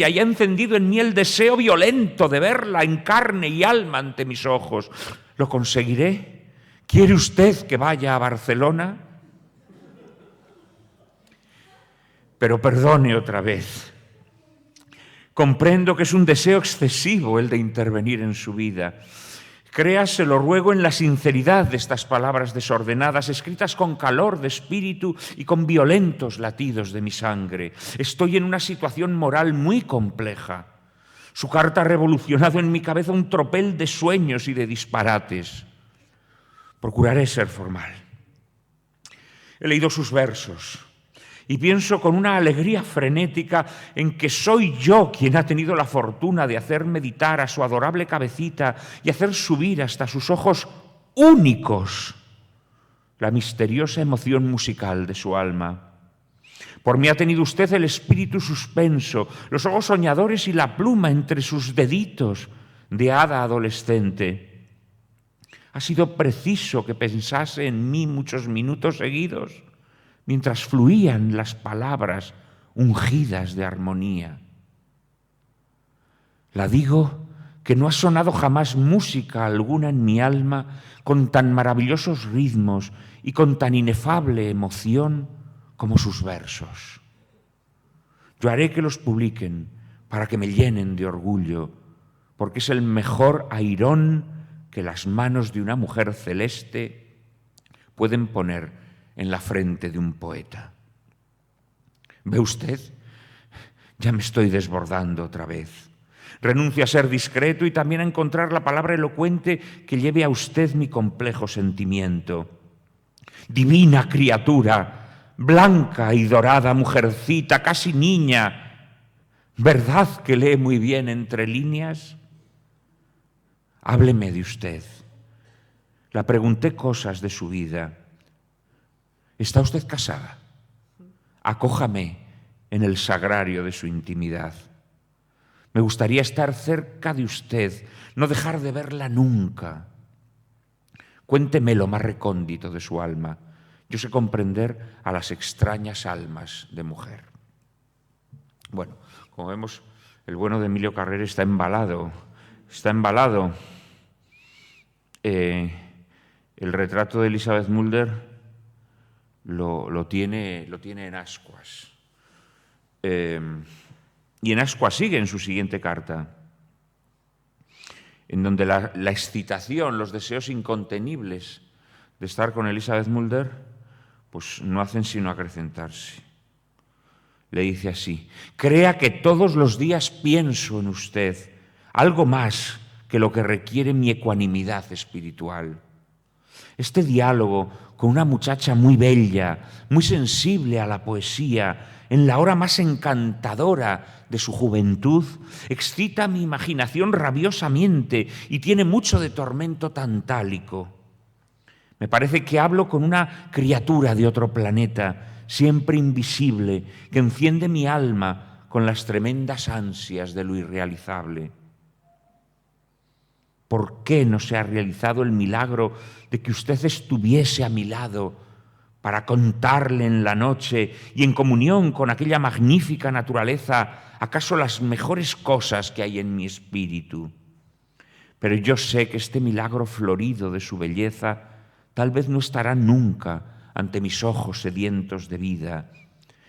y ha encendido en mí el deseo violento de verla en carne y alma ante mis ojos. ¿Lo conseguiré? ¿Quiere usted que vaya a Barcelona? Pero perdone otra vez. Comprendo que es un deseo excesivo el de intervenir en su vida. Créase, lo ruego, en la sinceridad de estas palabras desordenadas, escritas con calor de espíritu y con violentos latidos de mi sangre. Estoy en una situación moral muy compleja. Su carta ha revolucionado en mi cabeza un tropel de sueños y de disparates. Procuraré ser formal. He leído sus versos y pienso con una alegría frenética en que soy yo quien ha tenido la fortuna de hacer meditar a su adorable cabecita y hacer subir hasta sus ojos únicos la misteriosa emoción musical de su alma. Por mí ha tenido usted el espíritu suspenso, los ojos soñadores y la pluma entre sus deditos de hada adolescente. Ha sido preciso que pensase en mí muchos minutos seguidos, mientras fluían las palabras ungidas de armonía. La digo que no ha sonado jamás música alguna en mi alma con tan maravillosos ritmos y con tan inefable emoción como sus versos. Yo haré que los publiquen para que me llenen de orgullo, porque es el mejor airón que las manos de una mujer celeste pueden poner en la frente de un poeta. ¿Ve usted? Ya me estoy desbordando otra vez. Renuncio a ser discreto y también a encontrar la palabra elocuente que lleve a usted mi complejo sentimiento. Divina criatura, blanca y dorada mujercita, casi niña, ¿verdad que lee muy bien entre líneas? Hábleme de usted. La pregunté cosas de su vida. ¿Está usted casada? Acójame en el sagrario de su intimidad. Me gustaría estar cerca de usted, no dejar de verla nunca. Cuénteme lo más recóndito de su alma. Yo sé comprender a las extrañas almas de mujer. Bueno, como vemos, el bueno de Emilio Carrere está embalado. Está embalado. El retrato de Elizabeth Mulder lo tiene en ascuas. Y en ascuas sigue en su siguiente carta, en donde la excitación, los deseos incontenibles de estar con Elizabeth Mulder, pues no hacen sino acrecentarse. Le dice así: crea que todos los días pienso en usted, algo más que lo que requiere mi ecuanimidad espiritual. Este diálogo con una muchacha muy bella, muy sensible a la poesía, en la hora más encantadora de su juventud, excita mi imaginación rabiosamente y tiene mucho de tormento tantálico. Me parece que hablo con una criatura de otro planeta, siempre invisible, que enciende mi alma con las tremendas ansias de lo irrealizable. ¿Por qué no se ha realizado el milagro de que usted estuviese a mi lado para contarle en la noche y en comunión con aquella magnífica naturaleza acaso las mejores cosas que hay en mi espíritu? Pero yo sé que este milagro florido de su belleza tal vez no estará nunca ante mis ojos sedientos de vida.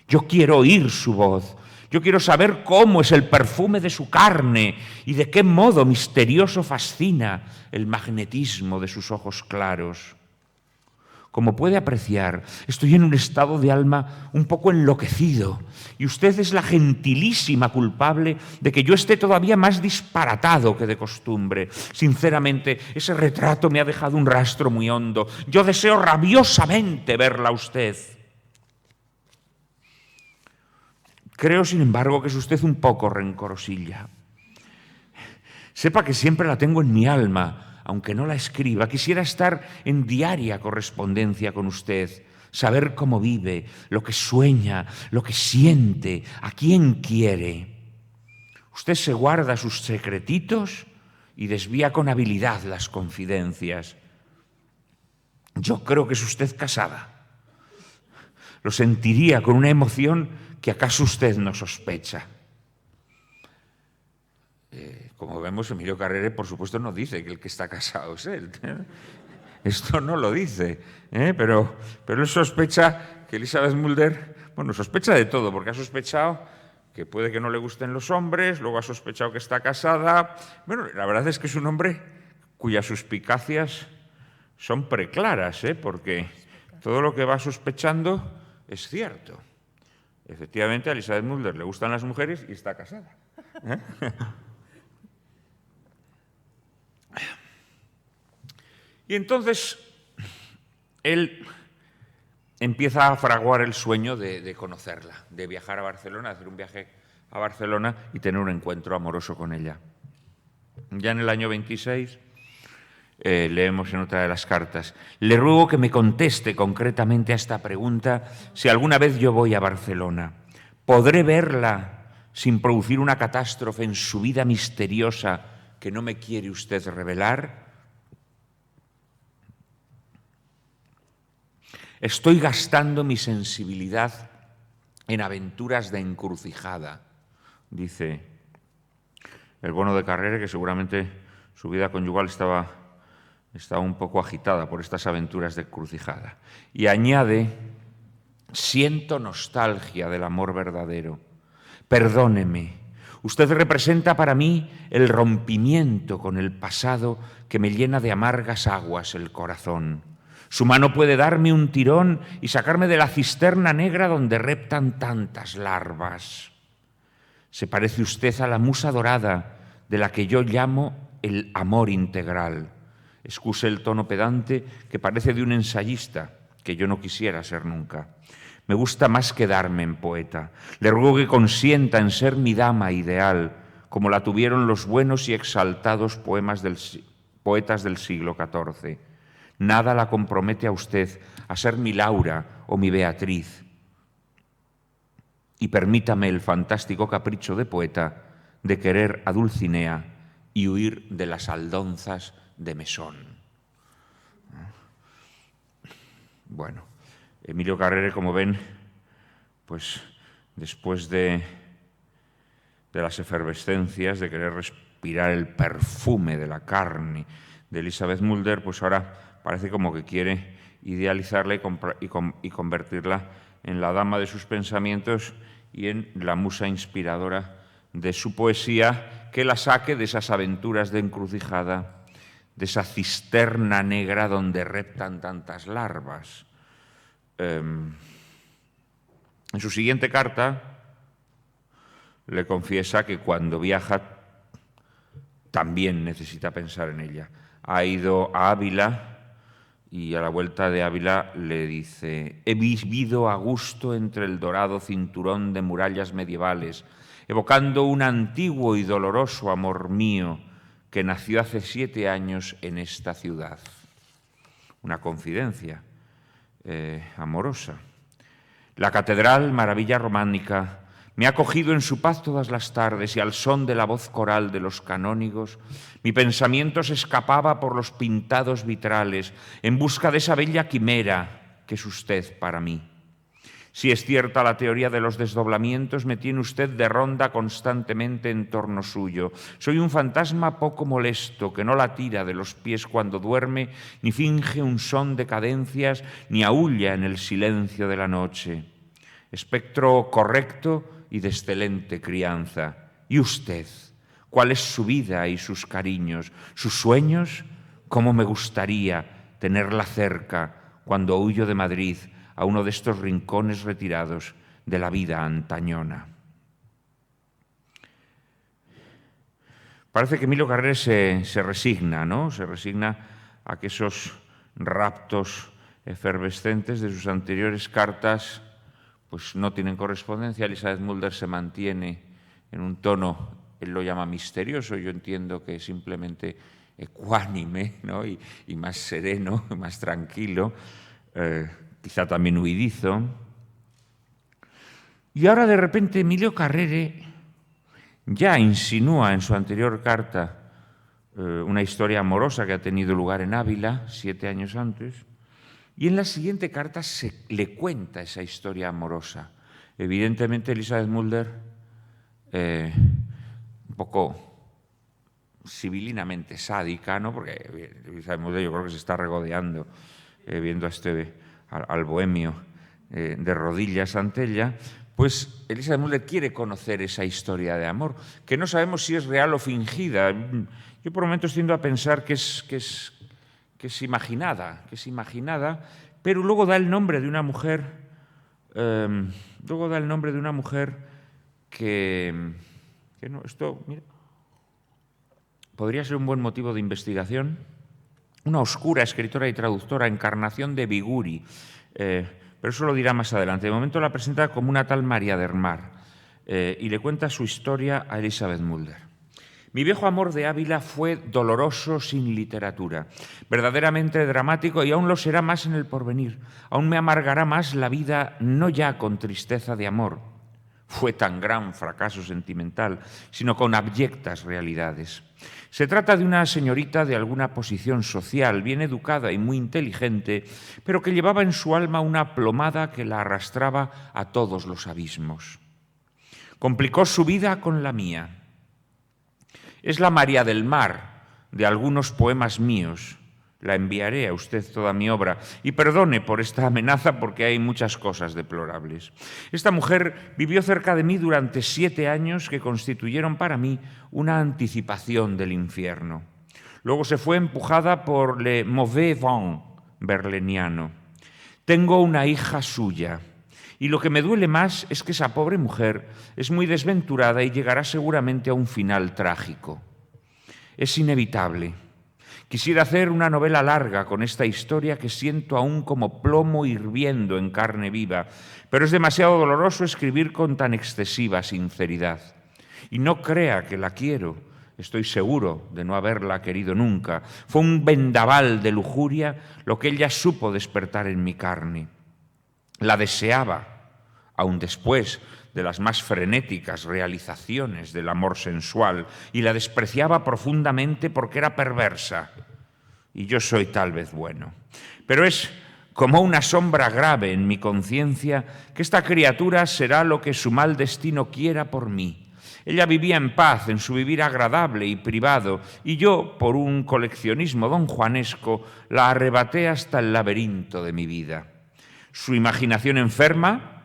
Yo quiero oír su voz. Yo quiero saber cómo es el perfume de su carne y de qué modo misterioso fascina el magnetismo de sus ojos claros. Como puede apreciar, estoy en un estado de alma un poco enloquecido y usted es la gentilísima culpable de que yo esté todavía más disparatado que de costumbre. Sinceramente, ese retrato me ha dejado un rastro muy hondo. Yo deseo rabiosamente verla a usted. Creo, sin embargo, que es usted un poco rencorosilla. Sepa que siempre la tengo en mi alma, aunque no la escriba. Quisiera estar en diaria correspondencia con usted. saber cómo vive, lo que sueña, lo que siente, a quién quiere. Usted se guarda sus secretitos y desvía con habilidad las confidencias. Yo creo que es usted casada. Lo sentiría con una emoción que acaso usted no sospecha. Como vemos, Emilio Carrere, por supuesto, no dice que el que está casado es él. Esto no lo dice, pero él sospecha que Elisabeth Mulder, bueno, sospecha de todo, porque ha sospechado que puede que no le gusten los hombres, luego ha sospechado que está casada. Bueno, la verdad es que es un hombre cuyas suspicacias son preclaras, porque todo lo que va sospechando es cierto. Efectivamente, a Elisabeth Mulder le gustan las mujeres y está casada. Y entonces él empieza a fraguar el sueño de conocerla, de viajar a Barcelona, hacer un viaje a Barcelona y tener un encuentro amoroso con ella. Ya en el año 26 leemos en otra de las cartas: le ruego que me conteste concretamente a esta pregunta si alguna vez yo voy a Barcelona. ¿Podré verla sin producir una catástrofe en su vida misteriosa que no me quiere usted revelar? Estoy gastando mi sensibilidad en aventuras de encrucijada, dice el Bono de Carrere, que seguramente su vida conyugal estaba un poco agitada por estas aventuras de encrucijada. Y añade: siento nostalgia del amor verdadero. Perdóneme, usted representa para mí el rompimiento con el pasado que me llena de amargas aguas el corazón. Su mano puede darme un tirón y sacarme de la cisterna negra donde reptan tantas larvas. Se parece usted a la musa dorada de la que yo llamo el amor integral. Excuse el tono pedante que parece de un ensayista, que yo no quisiera ser nunca. Me gusta más quedarme en poeta. Le ruego que consienta en ser mi dama ideal, como la tuvieron los buenos y exaltados poetas del siglo XIV. Nada la compromete a usted a ser mi Laura o mi Beatriz. Y permítame el fantástico capricho de poeta de querer a Dulcinea y huir de las aldonzas de Mesón. Bueno, Emilio Carrere, como ven, pues después de las efervescencias, de querer respirar el perfume de la carne de Elisabeth Mulder, pues ahora parece como que quiere idealizarla y convertirla en la dama de sus pensamientos y en la musa inspiradora de su poesía, que la saque de esas aventuras de encrucijada, de esa cisterna negra donde reptan tantas larvas. En su siguiente carta le confiesa que cuando viaja también necesita pensar en ella. Ha ido a Ávila y a la vuelta de Ávila le dice: he vivido a gusto entre el dorado cinturón de murallas medievales, evocando un antiguo y doloroso amor mío que nació hace 7 años en esta ciudad. Una confidencia amorosa. La catedral, maravilla románica, me ha acogido en su paz todas las tardes y al son de la voz coral de los canónigos, mi pensamiento se escapaba por los pintados vitrales en busca de esa bella quimera que es usted para mí. Si es cierta la teoría de los desdoblamientos, me tiene usted de ronda constantemente en torno suyo. Soy un fantasma poco molesto que no la tira de los pies cuando duerme, ni finge un son de cadencias, ni aúlla en el silencio de la noche. Espectro correcto y de excelente crianza. ¿Y usted? ¿Cuál es su vida y sus cariños? ¿Sus sueños? ¿Cómo me gustaría tenerla cerca cuando huyo de Madrid a uno de estos rincones retirados de la vida antañona? Parece que Emilio Carrere se resigna, ¿no? Se resigna a que esos raptos efervescentes de sus anteriores cartas pues no tienen correspondencia. Elisabeth Mulder se mantiene en un tono, él lo llama misterioso, yo entiendo que simplemente ecuánime, ¿no? y más sereno, más tranquilo, quizá también huidizo. Y ahora de repente Emilio Carrere ya insinúa en su anterior carta una historia amorosa que ha tenido lugar en Ávila 7 años antes, y en la siguiente carta le cuenta esa historia amorosa. Evidentemente Elizabeth Mulder, un poco sibilinamente sádica, ¿no? Porque Elizabeth Mulder yo creo que se está regodeando viendo al bohemio de rodillas ante ella. Pues Elizabeth Mulder quiere conocer esa historia de amor, que no sabemos si es real o fingida. Yo por momentos tiendo a pensar que es imaginada, pero luego da el nombre de una mujer, que no, esto, mira, podría ser un buen motivo de investigación. Una oscura escritora y traductora, Encarnación de Biguri, pero eso lo dirá más adelante. De momento la presenta como una tal María del Mar y le cuenta su historia a Elizabeth Mulder. Mi viejo amor de Ávila fue doloroso sin literatura, verdaderamente dramático, y aún lo será más en el porvenir. Aún me amargará más la vida, no ya con tristeza de amor, fue tan gran fracaso sentimental, sino con abyectas realidades. Se trata de una señorita de alguna posición social, bien educada y muy inteligente, pero que llevaba en su alma una plomada que la arrastraba a todos los abismos. Complicó su vida con la mía. Es la María del Mar de algunos poemas míos. La enviaré a usted toda mi obra y perdone por esta amenaza porque hay muchas cosas deplorables. Esta mujer vivió cerca de mí durante 7 años que constituyeron para mí una anticipación del infierno. Luego se fue empujada por le mauvais vent berleniano. Tengo una hija suya y lo que me duele más es que esa pobre mujer es muy desventurada y llegará seguramente a un final trágico. Es inevitable. Quisiera hacer una novela larga con esta historia que siento aún como plomo hirviendo en carne viva, pero es demasiado doloroso escribir con tan excesiva sinceridad. Y no crea que la quiero, estoy seguro de no haberla querido nunca. Fue un vendaval de lujuria lo que ella supo despertar en mi carne. La deseaba, aun después de las más frenéticas realizaciones del amor sensual, y la despreciaba profundamente porque era perversa. Y yo soy tal vez bueno. Pero es como una sombra grave en mi conciencia que esta criatura será lo que su mal destino quiera por mí. Ella vivía en paz, en su vivir agradable y privado, y yo, por un coleccionismo donjuanesco, la arrebaté hasta el laberinto de mi vida. Su imaginación enferma,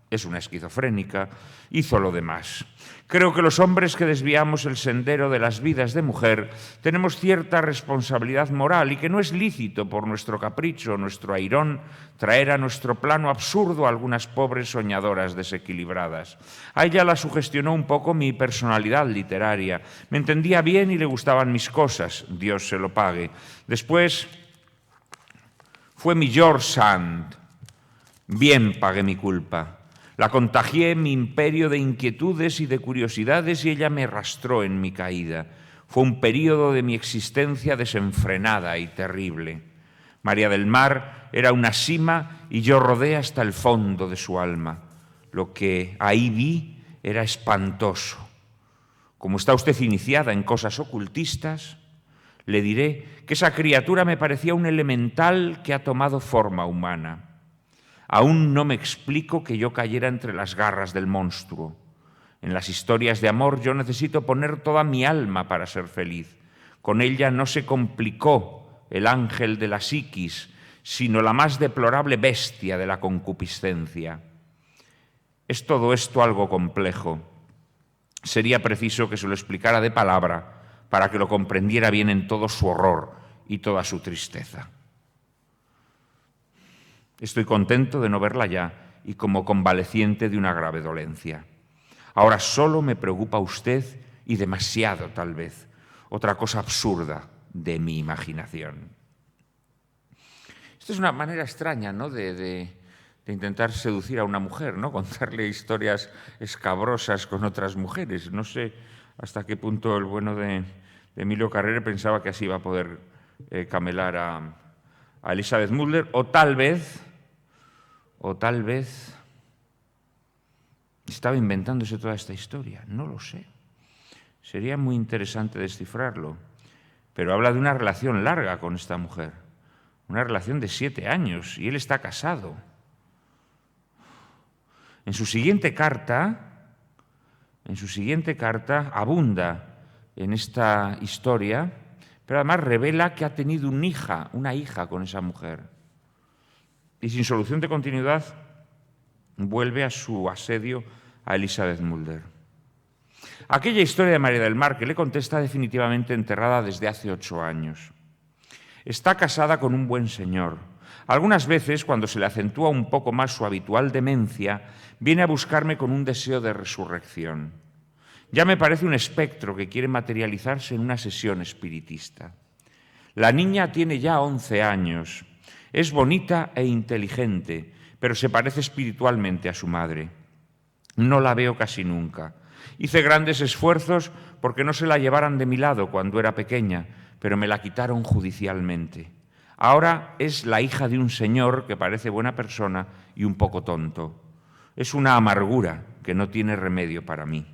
es una esquizofrénica, hizo lo demás. Creo que los hombres que desviamos el sendero de las vidas de mujer tenemos cierta responsabilidad moral y que no es lícito por nuestro capricho, nuestro airón, traer a nuestro plano absurdo a algunas pobres soñadoras desequilibradas. A ella la sugestionó un poco mi personalidad literaria. Me entendía bien y le gustaban mis cosas, Dios se lo pague. Después fue mi George Sand. Bien pagué mi culpa. La contagié en mi imperio de inquietudes y de curiosidades y ella me arrastró en mi caída. Fue un período de mi existencia desenfrenada y terrible. María del Mar era una sima y yo rodé hasta el fondo de su alma. Lo que ahí vi era espantoso. Como está usted iniciada en cosas ocultistas, le diré que esa criatura me parecía un elemental que ha tomado forma humana. Aún no me explico que yo cayera entre las garras del monstruo. En las historias de amor yo necesito poner toda mi alma para ser feliz. Con ella no se complicó el ángel de la psiquis, sino la más deplorable bestia de la concupiscencia. Es todo esto algo complejo. Sería preciso que se lo explicara de palabra para que lo comprendiera bien en todo su horror y toda su tristeza. Estoy contento de no verla ya y como convaleciente de una grave dolencia. Ahora solo me preocupa usted y demasiado, tal vez, otra cosa absurda de mi imaginación. Esta es una manera extraña, ¿no?, de intentar seducir a una mujer, ¿no?, contarle historias escabrosas con otras mujeres. No sé hasta qué punto el bueno de Emilio Carrere pensaba que así iba a poder camelar a Elizabeth Mulder, o tal vez o tal vez estaba inventándose toda esta historia, no lo sé. Sería muy interesante descifrarlo, pero habla de una relación larga con esta mujer, una relación de 7 años, y él está casado. En su siguiente carta abunda en esta historia, pero además revela que ha tenido una hija con esa mujer. Y sin solución de continuidad, vuelve a su asedio a Elizabeth Mulder. Aquella historia de María del Mar que le conté está definitivamente enterrada desde hace 8 años. Está casada con un buen señor. Algunas veces, cuando se le acentúa un poco más su habitual demencia, viene a buscarme con un deseo de resurrección. Ya me parece un espectro que quiere materializarse en una sesión espiritista. La niña tiene ya 11 años. Es bonita e inteligente, pero se parece espiritualmente a su madre. No la veo casi nunca. Hice grandes esfuerzos porque no se la llevaran de mi lado cuando era pequeña, pero me la quitaron judicialmente. Ahora es la hija de un señor que parece buena persona y un poco tonto. Es una amargura que no tiene remedio para mí.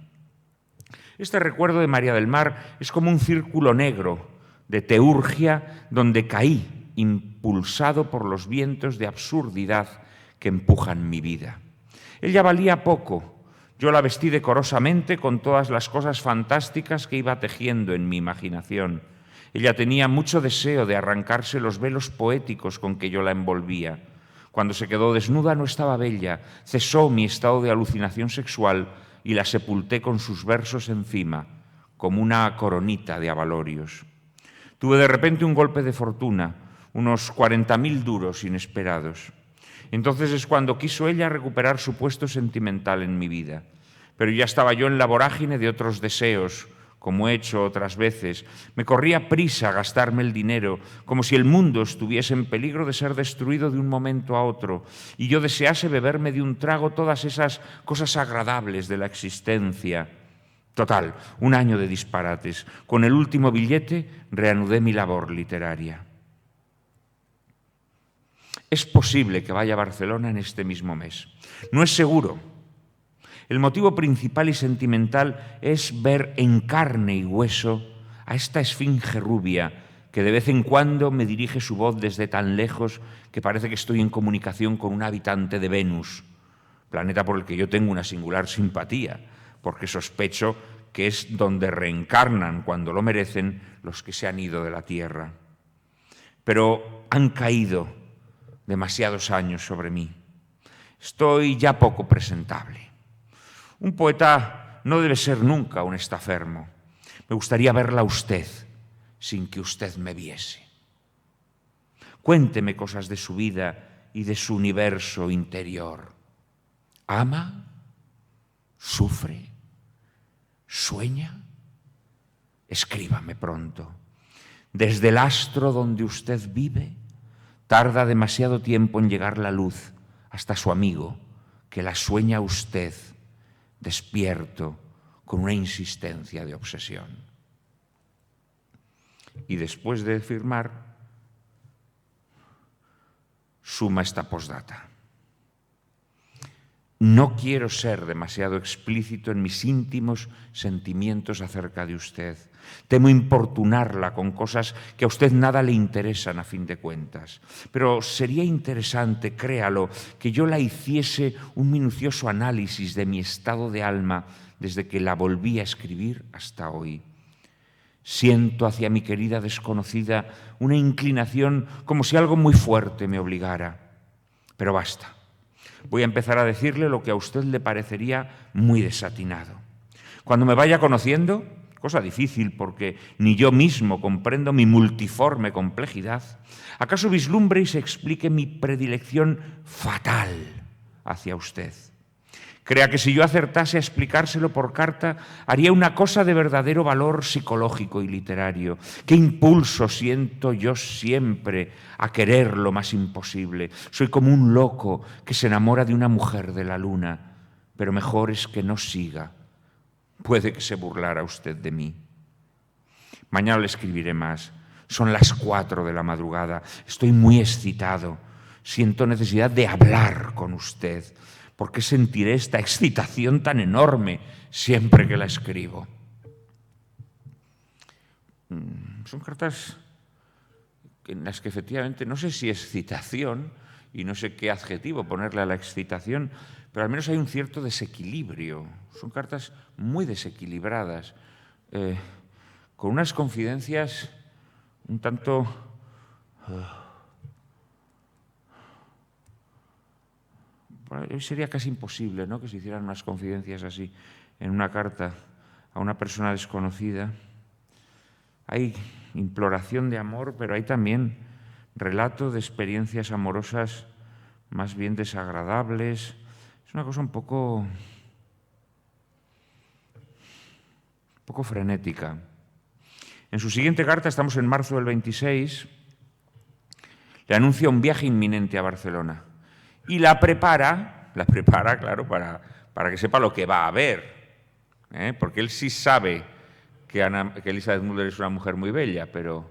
Este recuerdo de María del Mar es como un círculo negro de teurgia donde caí, impulsado por los vientos de absurdidad que empujan mi vida. Ella valía poco. Yo la vestí decorosamente con todas las cosas fantásticas que iba tejiendo en mi imaginación. Ella tenía mucho deseo de arrancarse los velos poéticos con que yo la envolvía. Cuando se quedó desnuda no estaba bella, cesó mi estado de alucinación sexual y la sepulté con sus versos encima, como una coronita de abalorios. Tuve de repente un golpe de fortuna, unos 40.000 duros inesperados. Entonces es cuando quiso ella recuperar su puesto sentimental en mi vida. Pero ya estaba yo en la vorágine de otros deseos, como he hecho otras veces. Me corría prisa a gastarme el dinero, como si el mundo estuviese en peligro de ser destruido de un momento a otro, y yo desease beberme de un trago todas esas cosas agradables de la existencia. Total, 1 año de disparates. Con el último billete reanudé mi labor literaria. Es posible que vaya a Barcelona en este mismo mes. No es seguro. El motivo principal y sentimental es ver en carne y hueso a esta esfinge rubia que de vez en cuando me dirige su voz desde tan lejos que parece que estoy en comunicación con un habitante de Venus, planeta por el que yo tengo una singular simpatía, porque sospecho que es donde reencarnan cuando lo merecen los que se han ido de la Tierra. Pero han caído demasiados años sobre mí. Estoy ya poco presentable. Un poeta no debe ser nunca un estafermo. Me gustaría verla a usted sin que usted me viese. Cuénteme cosas de su vida y de su universo interior. ¿Ama? ¿Sufre? ¿Sueña? Escríbame pronto. Desde el astro donde usted vive, tarda demasiado tiempo en llegar la luz hasta su amigo, que la sueña usted despierto con una insistencia de obsesión. Y después de firmar, suma esta postdata. No quiero ser demasiado explícito en mis íntimos sentimientos acerca de usted. Temo importunarla con cosas que a usted nada le interesan a fin de cuentas. Pero sería interesante, créalo, que yo la hiciese un minucioso análisis de mi estado de alma desde que la volví a escribir hasta hoy. Siento hacia mi querida desconocida una inclinación como si algo muy fuerte me obligara. Pero basta. Voy a empezar a decirle lo que a usted le parecería muy desatinado. Cuando me vaya conociendo, cosa difícil porque ni yo mismo comprendo mi multiforme complejidad, acaso vislumbre y se explique mi predilección fatal hacia usted. Crea que si yo acertase a explicárselo por carta, haría una cosa de verdadero valor psicológico y literario. ¿Qué impulso siento yo siempre a querer lo más imposible? Soy como un loco que se enamora de una mujer de la luna, pero mejor es que no siga. Puede que se burlara usted de mí. Mañana le escribiré más. Son las 4 de la madrugada. Estoy muy excitado. siento necesidad de hablar con usted. ¿Por qué sentiré esta excitación tan enorme siempre que la escribo? Son cartas en las que efectivamente no sé si es excitación y no sé qué adjetivo ponerle a la excitación, pero al menos hay un cierto desequilibrio. Son cartas muy desequilibradas, con unas confidencias un tanto... Hoy sería casi imposible, ¿no?, que se hicieran unas confidencias así en una carta a una persona desconocida. Hay imploración de amor, pero hay también relato de experiencias amorosas más bien desagradables. Es una cosa un poco frenética. En su siguiente carta, estamos en marzo del 26, le anuncia un viaje inminente a Barcelona y la prepara, claro, para que sepa lo que va a ver, porque él sí sabe que Elizabeth Müller es una mujer muy bella, pero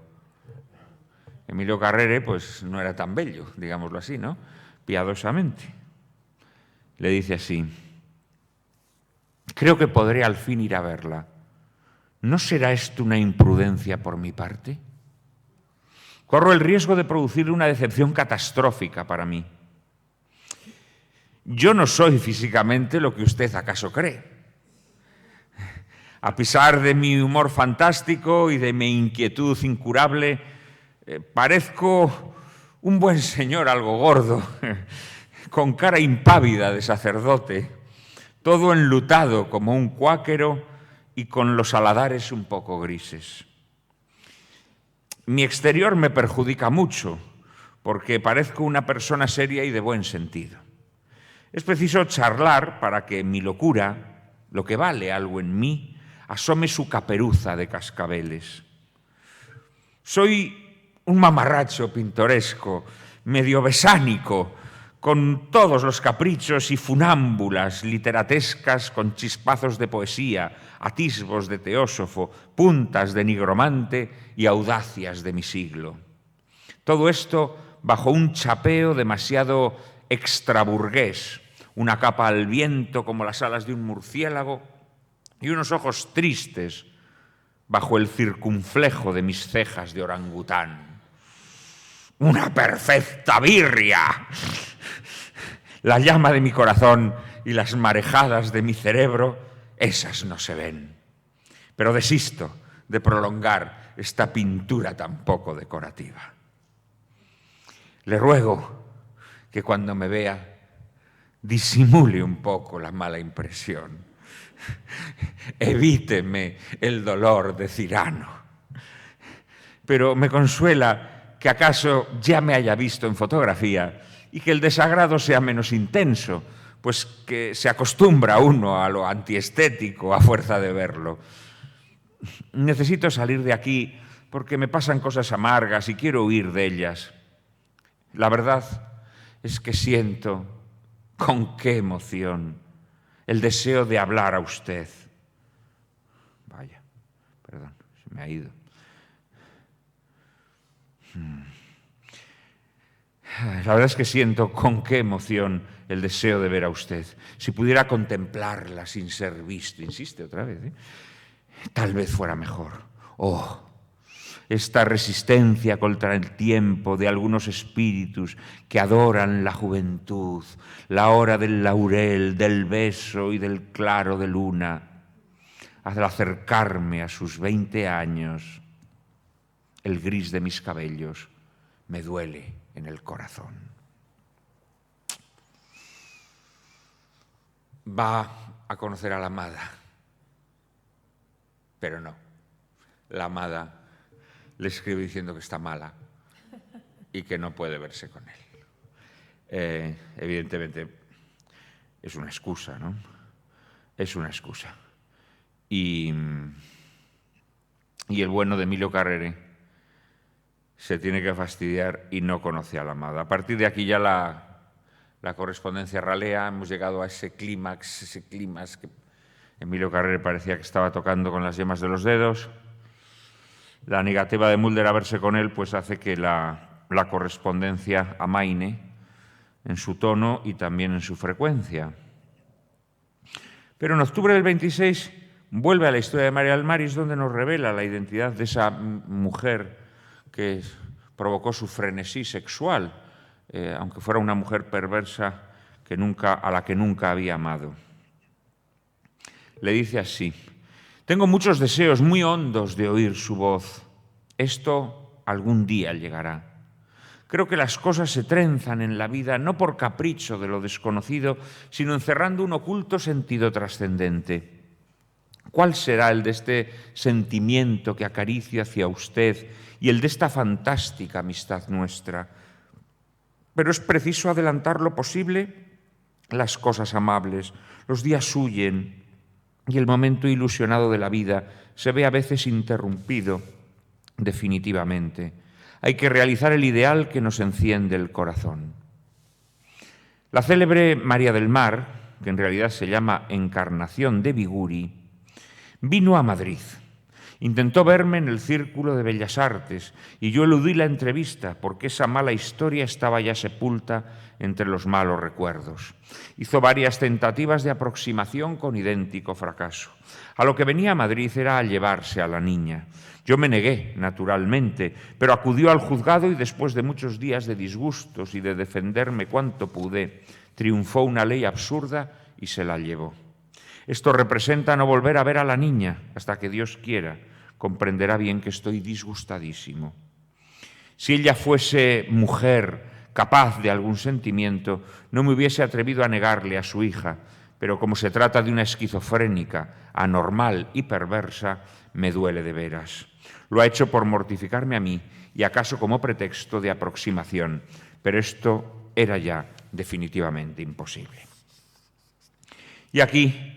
Emilio Carrere pues no era tan bello, digámoslo así, ¿no? Piadosamente. Le dice así: creo que podré al fin ir a verla. ¿No será esto una imprudencia por mi parte? Corro el riesgo de producirle una decepción catastrófica para mí. Yo no soy físicamente lo que usted acaso cree. A pesar de mi humor fantástico y de mi inquietud incurable, parezco un buen señor algo gordo, con cara impávida de sacerdote, todo enlutado como un cuáquero y con los aladares un poco grises. Mi exterior me perjudica mucho, porque parezco una persona seria y de buen sentido. Es preciso charlar para que mi locura, lo que vale algo en mí, asome su caperuza de cascabeles. Soy un mamarracho pintoresco, medio besánico, con todos los caprichos y funámbulas literatescas, con chispazos de poesía, atisbos de teósofo, puntas de nigromante y audacias de mi siglo. Todo esto bajo un chapeo demasiado extraburgués, una capa al viento como las alas de un murciélago y unos ojos tristes bajo el circunflejo de mis cejas de orangután. ¡Una perfecta birria! La llama de mi corazón y las marejadas de mi cerebro, esas no se ven. Pero desisto de prolongar esta pintura tan poco decorativa. Le ruego que cuando me vea disimule un poco la mala impresión. Evíteme el dolor de Cirano. Pero me consuela que acaso ya me haya visto en fotografía y que el desagrado sea menos intenso, pues que se acostumbra uno a lo antiestético a fuerza de verlo. Necesito salir de aquí porque me pasan cosas amargas y quiero huir de ellas. La verdad es que siento, con qué emoción, el deseo de hablar a usted. Vaya, perdón, se me ha ido. La verdad es que siento con qué emoción el deseo de ver a usted. Si pudiera contemplarla sin ser visto, insiste otra vez, tal vez fuera mejor. Oh, esta resistencia contra el tiempo de algunos espíritus que adoran la juventud, la hora del laurel, del beso y del claro de luna. Al acercarme a sus 20 años, el gris de mis cabellos me duele en el corazón. Va a conocer a la amada, pero no. La amada le escribe diciendo que está mala y que no puede verse con él. Evidentemente es una excusa, ¿no? Es una excusa. Y el bueno de Emilio Carrere se tiene que fastidiar y no conoce a la amada. A partir de aquí ya la correspondencia ralea, hemos llegado a ese clímax que Emilio Carrere parecía que estaba tocando con las yemas de los dedos. La negativa de Mulder a verse con él pues hace que la correspondencia amaine en su tono y también en su frecuencia. Pero en octubre del 26 vuelve a la historia de María del Mar y es donde nos revela la identidad de esa mujer que provocó su frenesí sexual, aunque fuera una mujer perversa a la que nunca había amado. Le dice así: tengo muchos deseos muy hondos de oír su voz. Esto algún día llegará. Creo que las cosas se trenzan en la vida no por capricho de lo desconocido, sino encerrando un oculto sentido trascendente. ¿Cuál será el de este sentimiento que acaricio hacia usted y el de esta fantástica amistad nuestra? Pero es preciso adelantar lo posible las cosas amables. Los días huyen y el momento ilusionado de la vida se ve a veces interrumpido definitivamente. Hay que realizar el ideal que nos enciende el corazón. La célebre María del Mar, que en realidad se llama Encarnación de Biguri, vino a Madrid. Intentó verme en el Círculo de Bellas Artes y yo eludí la entrevista porque esa mala historia estaba ya sepulta entre los malos recuerdos. Hizo varias tentativas de aproximación con idéntico fracaso. A lo que venía a Madrid era a llevarse a la niña. Yo me negué, naturalmente, pero acudió al juzgado y después de muchos días de disgustos y de defenderme cuanto pude, triunfó una ley absurda y se la llevó. Esto representa no volver a ver a la niña hasta que Dios quiera. Comprenderá bien que estoy disgustadísimo. Si ella fuese mujer capaz de algún sentimiento, no me hubiese atrevido a negarle a su hija, pero como se trata de una esquizofrénica, anormal y perversa, me duele de veras. Lo ha hecho por mortificarme a mí y acaso como pretexto de aproximación, pero esto era ya definitivamente imposible. Y aquí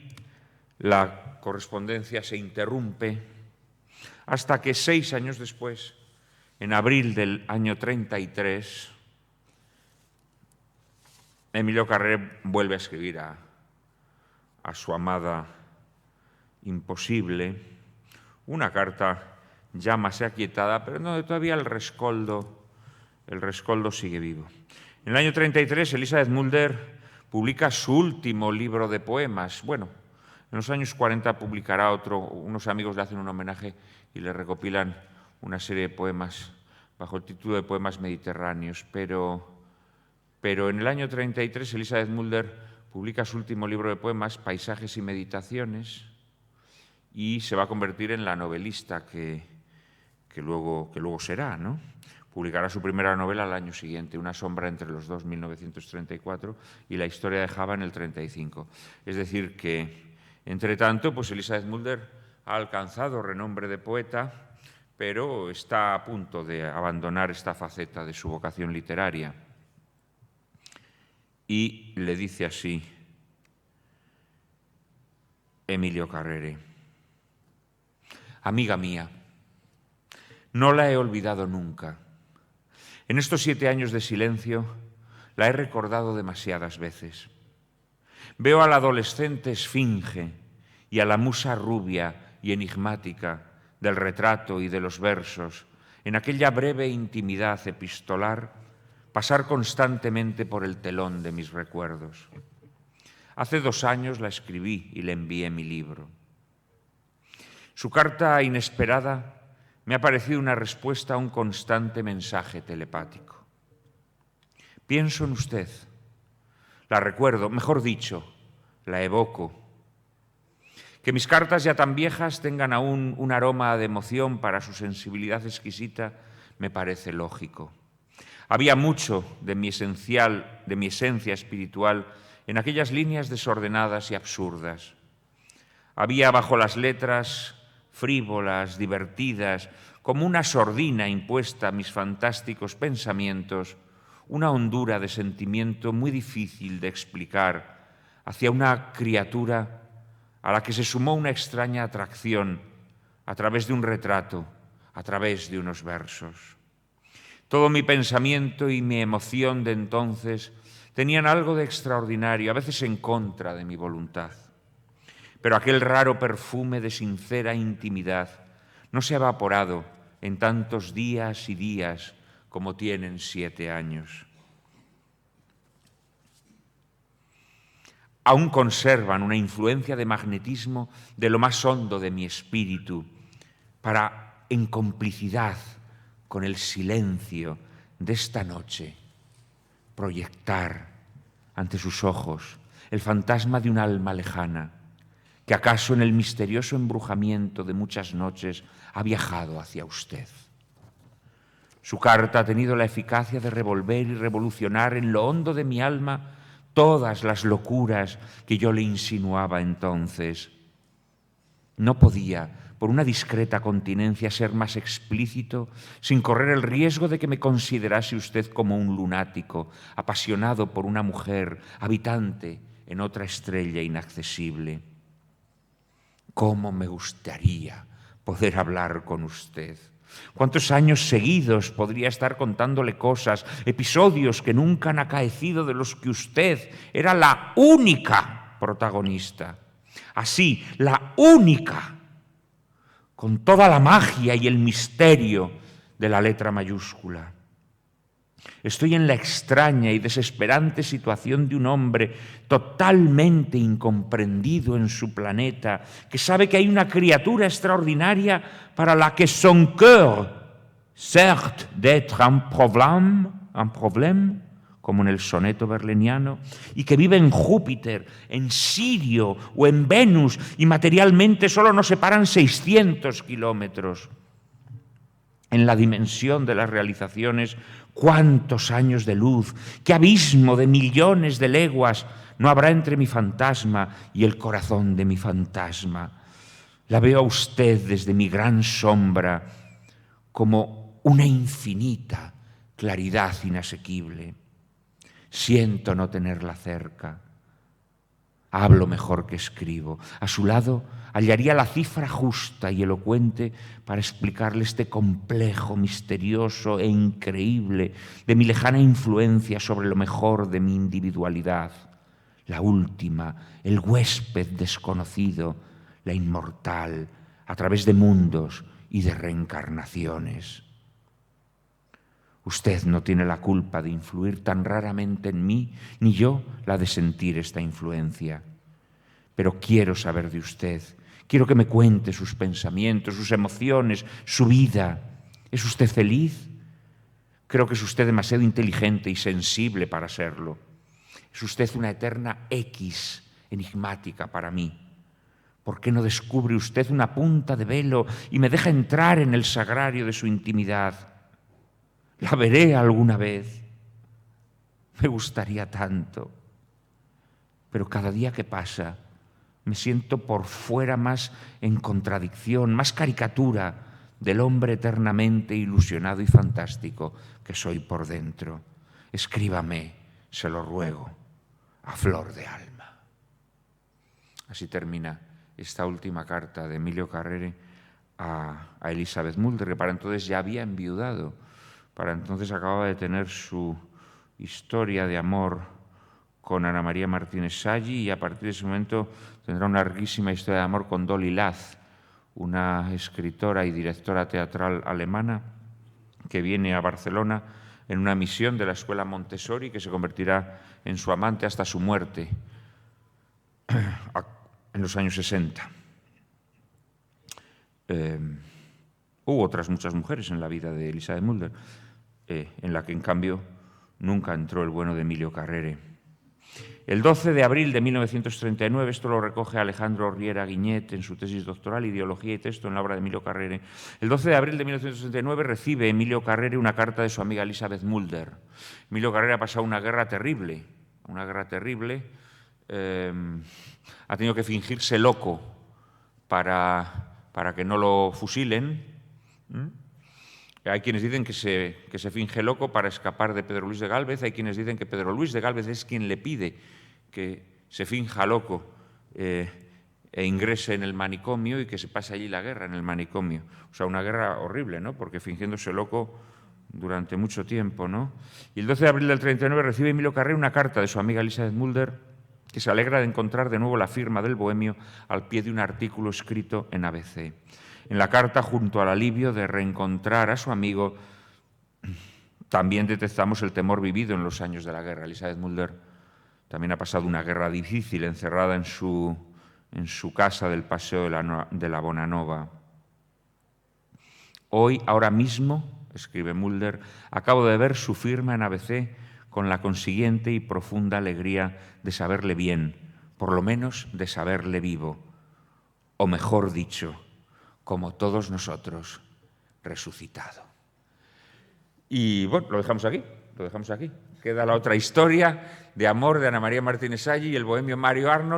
la correspondencia se interrumpe hasta que 6 años después, en abril del año 33, Emilio Carrere vuelve a escribir a su amada imposible una carta ya más aquietada, pero donde todavía el rescoldo sigue vivo. En el año 33, Elizabeth Mulder publica su último libro de poemas. Bueno, en los años 40 publicará otro, unos amigos le hacen un homenaje y le recopilan una serie de poemas bajo el título de Poemas Mediterráneos, pero en el año 33 Elizabeth Mulder publica su último libro de poemas, Paisajes y Meditaciones, y se va a convertir en la novelista que luego será, ¿no? Publicará su primera novela al año siguiente, Una sombra entre los dos, 1934, y La historia de Java en el 35. Es decir que, entre tanto, pues Elizabeth Mulder ha alcanzado renombre de poeta, pero está a punto de abandonar esta faceta de su vocación literaria. Y le dice así Emilio Carrere: amiga mía, no la he olvidado nunca. En estos 7 años de silencio la he recordado demasiadas veces. Veo a la adolescente esfinge y a la musa rubia y enigmática del retrato y de los versos, en aquella breve intimidad epistolar, pasar constantemente por el telón de mis recuerdos. Hace 2 años la escribí y le envié mi libro. Su carta inesperada me ha parecido una respuesta a un constante mensaje telepático. Pienso en usted, la recuerdo, mejor dicho, la evoco. Que mis cartas ya tan viejas tengan aún un aroma de emoción para su sensibilidad exquisita me parece lógico. Había mucho de mi esencia espiritual en aquellas líneas desordenadas y absurdas. Había bajo las letras frívolas, divertidas, como una sordina impuesta a mis fantásticos pensamientos, una hondura de sentimiento muy difícil de explicar hacia una criatura a la que se sumó una extraña atracción a través de un retrato, a través de unos versos. Todo mi pensamiento y mi emoción de entonces tenían algo de extraordinario, a veces en contra de mi voluntad. Pero aquel raro perfume de sincera intimidad no se ha evaporado en tantos días y días como tienen 7 años. aún conservan una influencia de magnetismo de lo más hondo de mi espíritu para, en complicidad con el silencio de esta noche, proyectar ante sus ojos el fantasma de un alma lejana que acaso en el misterioso embrujamiento de muchas noches ha viajado hacia usted. Su carta ha tenido la eficacia de revolver y revolucionar en lo hondo de mi alma todas las locuras que yo le insinuaba entonces. No podía, por una discreta continencia, ser más explícito sin correr el riesgo de que me considerase usted como un lunático, apasionado por una mujer, habitante en otra estrella inaccesible. ¿Cómo me gustaría poder hablar con usted? ¿Cuántos años seguidos podría estar contándole cosas, episodios que nunca han acaecido, de los que usted era la única protagonista? Así, la única, con toda la magia y el misterio de la letra mayúscula. Estoy en la extraña y desesperante situación de un hombre totalmente incomprendido en su planeta, que sabe que hay una criatura extraordinaria para la que son cœur, certes d'être un problème, como en el soneto berliniano, y que vive en Júpiter, en Sirio o en Venus, y materialmente solo nos separan 600 kilómetros. En la dimensión de las realizaciones, cuántos años de luz, qué abismo de millones de leguas no habrá entre mi fantasma y el corazón de mi fantasma. La veo a usted desde mi gran sombra como una infinita claridad inasequible. Siento no tenerla cerca. Hablo mejor que escribo. A su lado hallaría la cifra justa y elocuente para explicarle este complejo, misterioso e increíble de mi lejana influencia sobre lo mejor de mi individualidad. La última, el huésped desconocido, la inmortal, a través de mundos y de reencarnaciones. Usted no tiene la culpa de influir tan raramente en mí, ni yo la de sentir esta influencia. Pero quiero saber de usted, quiero que me cuente sus pensamientos, sus emociones, su vida. ¿Es usted feliz? Creo que es usted demasiado inteligente y sensible para serlo. Es usted una eterna X enigmática para mí. ¿Por qué no descubre usted una punta de velo y me deja entrar en el sagrario de su intimidad? ¿La veré alguna vez? Me gustaría tanto. Pero cada día que pasa me siento por fuera más en contradicción, más caricatura del hombre eternamente ilusionado y fantástico que soy por dentro. Escríbame, se lo ruego, a flor de alma. Así termina esta última carta de Emilio Carrere a Elizabeth Mulder, que para entonces ya había enviudado. Para entonces acababa de tener su historia de amor con Ana María Martínez Salli y a partir de ese momento tendrá una larguísima historia de amor con Dolly Lath, una escritora y directora teatral alemana que viene a Barcelona en una misión de la Escuela Montessori, que se convertirá en su amante hasta su muerte en los años 60. Hubo otras muchas mujeres en la vida de Elizabeth Mulder, en la que en cambio nunca entró el bueno de Emilio Carrere. El 12 de abril de 1939, esto lo recoge Alejandro Riera Guiñet en su tesis doctoral, Ideología y texto en la obra de Emilio Carrere. El 12 de abril de 1939 recibe Emilio Carrere una carta de su amiga Elizabeth Mulder. Emilio Carrere ha pasado una guerra terrible, ha tenido que fingirse loco para que no lo fusilen. Hay quienes dicen que se finge loco para escapar de Pedro Luis de Gálvez, hay quienes dicen que Pedro Luis de Gálvez es quien le pide que se finja loco e ingrese en el manicomio y que se pase allí la guerra en el manicomio. O sea, una guerra horrible, ¿no? Porque fingiéndose loco durante mucho tiempo, ¿no? Y el 12 de abril del 39 recibe Emilio Carrere una carta de su amiga Elizabeth Mulder, que se alegra de encontrar de nuevo la firma del bohemio al pie de un artículo escrito en ABC. En la carta, junto al alivio de reencontrar a su amigo, también detectamos el temor vivido en los años de la guerra. Elizabeth Mulder también ha pasado una guerra difícil encerrada en su casa del Paseo de la Bonanova. Hoy, ahora mismo, escribe Mulder, acabo de ver su firma en ABC con la consiguiente y profunda alegría de saberle bien, por lo menos de saberle vivo, o mejor dicho, como todos nosotros, resucitado. Y bueno, lo dejamos aquí. Queda la otra historia de amor de Ana María Martínez Salli y el bohemio Mario Arnold.